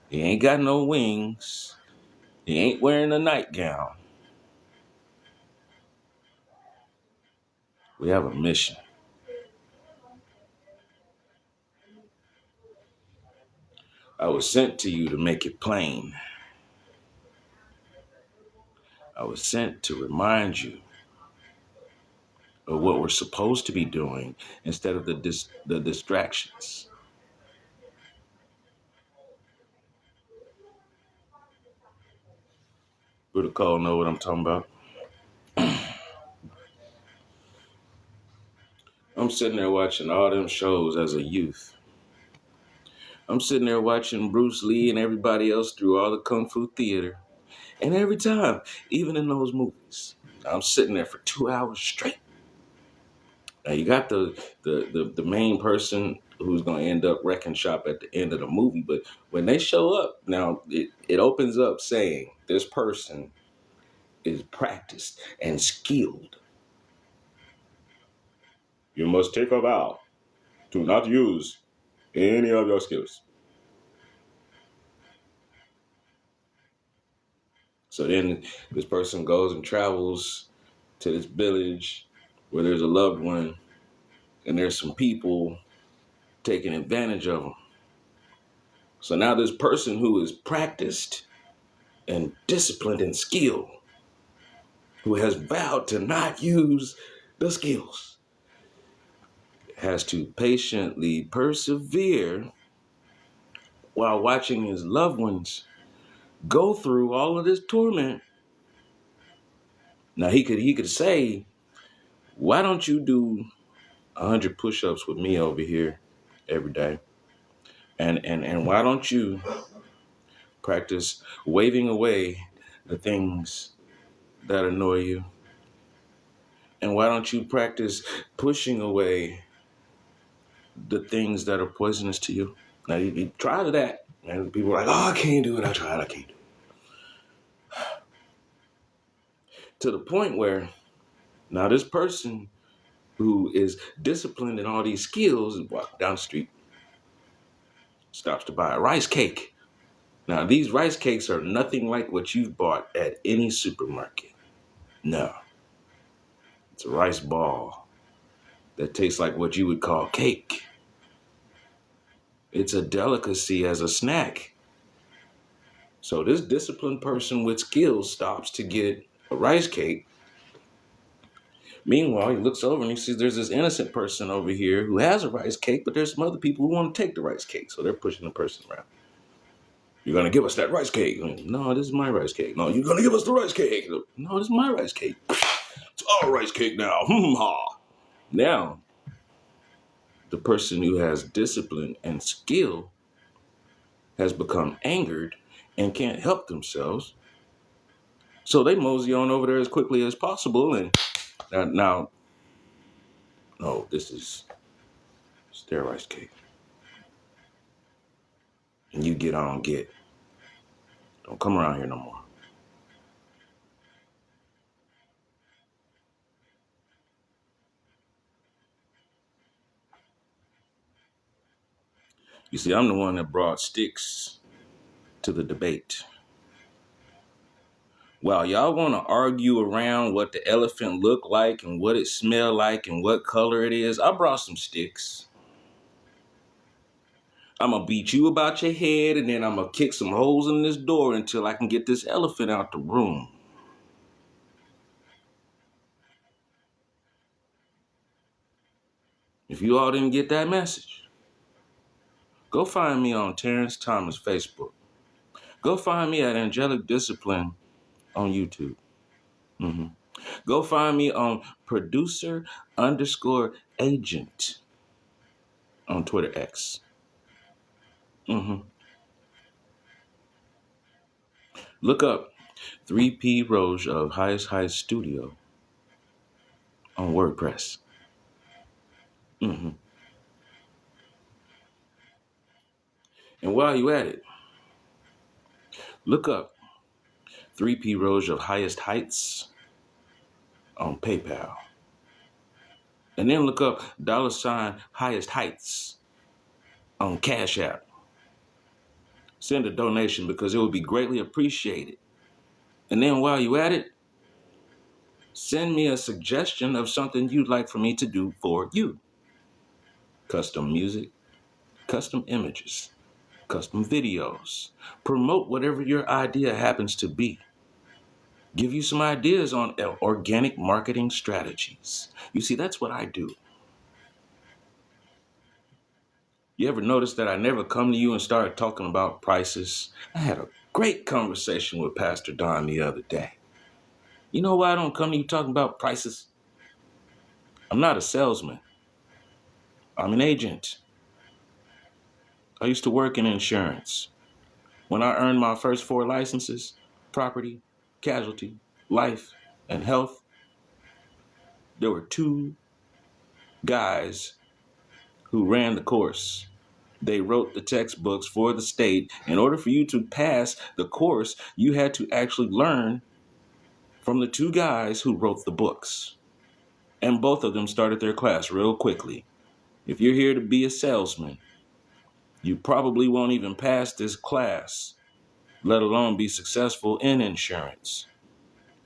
He ain't got no wings. He ain't wearing a nightgown. We have a mission. I was sent to you to make it plain. I was sent to remind you of what we're supposed to be doing instead of the distractions. Brother Cole know what I'm talking about. I'm sitting there watching all them shows as a youth. I'm sitting there watching Bruce Lee and everybody else through all the Kung Fu theater. And every time, even in those movies, I'm sitting there for 2 hours straight. Now you got the main person who's going to end up wrecking shop at the end of the movie, but when they show up, now it opens up saying this person is practiced and skilled. You must take a vow to not use any of your skills. So then this person goes and travels to this village where there's a loved one and there's some people taking advantage of them. So now this person who is practiced and disciplined and skilled, who has vowed to not use the skills, has to patiently persevere while watching his loved ones go through all of this torment. Now he could say, why don't you do 100 push-ups with me over here every day? And why don't you practice waving away the things that annoy you? And why don't you practice pushing away the things that are poisonous to you? Now, you try that, and people are like, oh, I can't do it. I tried, I can't do it. To the point where now this person who is disciplined in all these skills is walking down the street, stops to buy a rice cake. Now, these rice cakes are nothing like what you've bought at any supermarket. No. It's a rice ball that tastes like what you would call cake. It's a delicacy as a snack. So this disciplined person with skills stops to get a rice cake. Meanwhile, he looks over and he sees there's this innocent person over here who has a rice cake, but there's some other people who want to take the rice cake. So they're pushing the person around. You're going to give us that rice cake. No, this is my rice cake. No, you're going to give us the rice cake. No, this is my rice cake. It's our rice cake now. Now, the person who has discipline and skill has become angered and can't help themselves. So they mosey on over there as quickly as possible. And now no, this is their rice cake. And you get on, get. Don't come around here no more. You see, I'm the one that brought sticks to the debate. While y'all want to argue around what the elephant looked like and what it smelled like and what color it is, I brought some sticks. I'm going to beat you about your head and then I'm going to kick some holes in this door until I can get this elephant out the room. If you all didn't get that message, go find me on Terrence Thomas Facebook. Go find me at Angelic Discipline on YouTube. Go find me on producer_agent on Twitter X. Look up 3P Roge of Highest Heights Studio on WordPress. And while you at it, look up 3P Roge of Highest Heights on PayPal. And then look up $ Highest Heights on Cashapp. Send a donation because it would be greatly appreciated. And then while you at it, send me a suggestion of something you'd like for me to do for you. Custom music, custom images, custom videos. Promote whatever your idea happens to be. Give you some ideas on organic marketing strategies. You see, that's what I do. You ever notice that I never come to you and start talking about prices? I had a great conversation with Pastor Don the other day. You know why I don't come to you talking about prices? I'm not a salesman. I'm an agent. I used to work in insurance. When I earned my first 4 licenses, property, casualty, life, and health, there were 2 guys who ran the course. They wrote the textbooks for the state. In order for you to pass the course, you had to actually learn from the two guys who wrote the books. And both of them started their class real quickly. If you're here to be a salesman, you probably won't even pass this class, let alone be successful in insurance.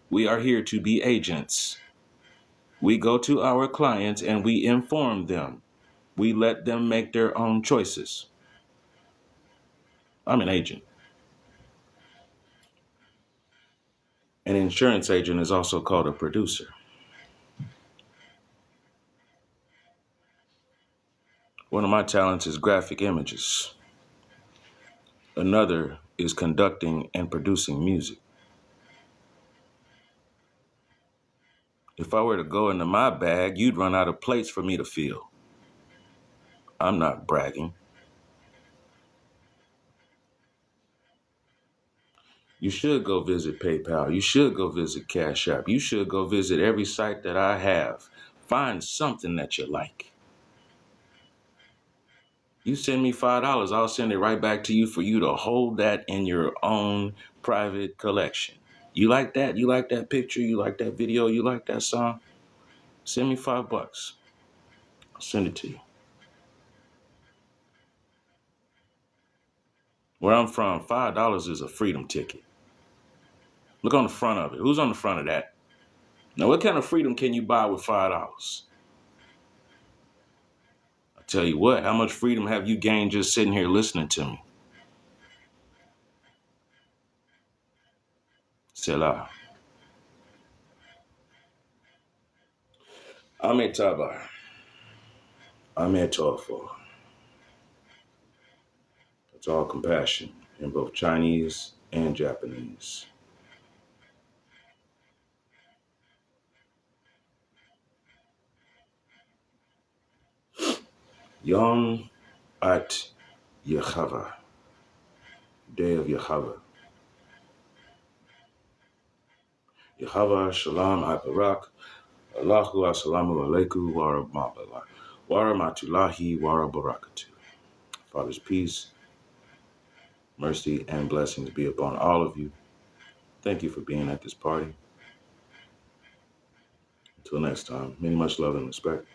We are here to be agents. We go to our clients and we inform them. We let them make their own choices. I'm an agent. An insurance agent is also called a producer. One of my talents is graphic images. Another is conducting and producing music. If I were to go into my bag, you'd run out of plates for me to fill. I'm not bragging. You should go visit PayPal. You should go visit Cashapp. You should go visit every site that I have. Find something that you like. You send me $5, I'll send it right back to you for you to hold that in your own private collection. You like that? You like that picture? You like that video? You like that song? Send me $5. I'll send it to you. Where I'm from, $5 is a freedom ticket. Look on the front of it. Who's on the front of that? Now, what kind of freedom can you buy with $5? I'll tell you what, how much freedom have you gained just sitting here listening to me? Selah. Ame Tabar. Ame Tofu. That's all compassion in both Chinese and Japanese. Yom at Yahweh, day of Yahweh. Yahweh Shalom Habarak, Allahu Assalamu Alaikum wa rahmatullahi wa barakatuh. Father's peace, mercy, and blessings be upon all of you. Thank you for being at this party. Until next time, many much love and respect.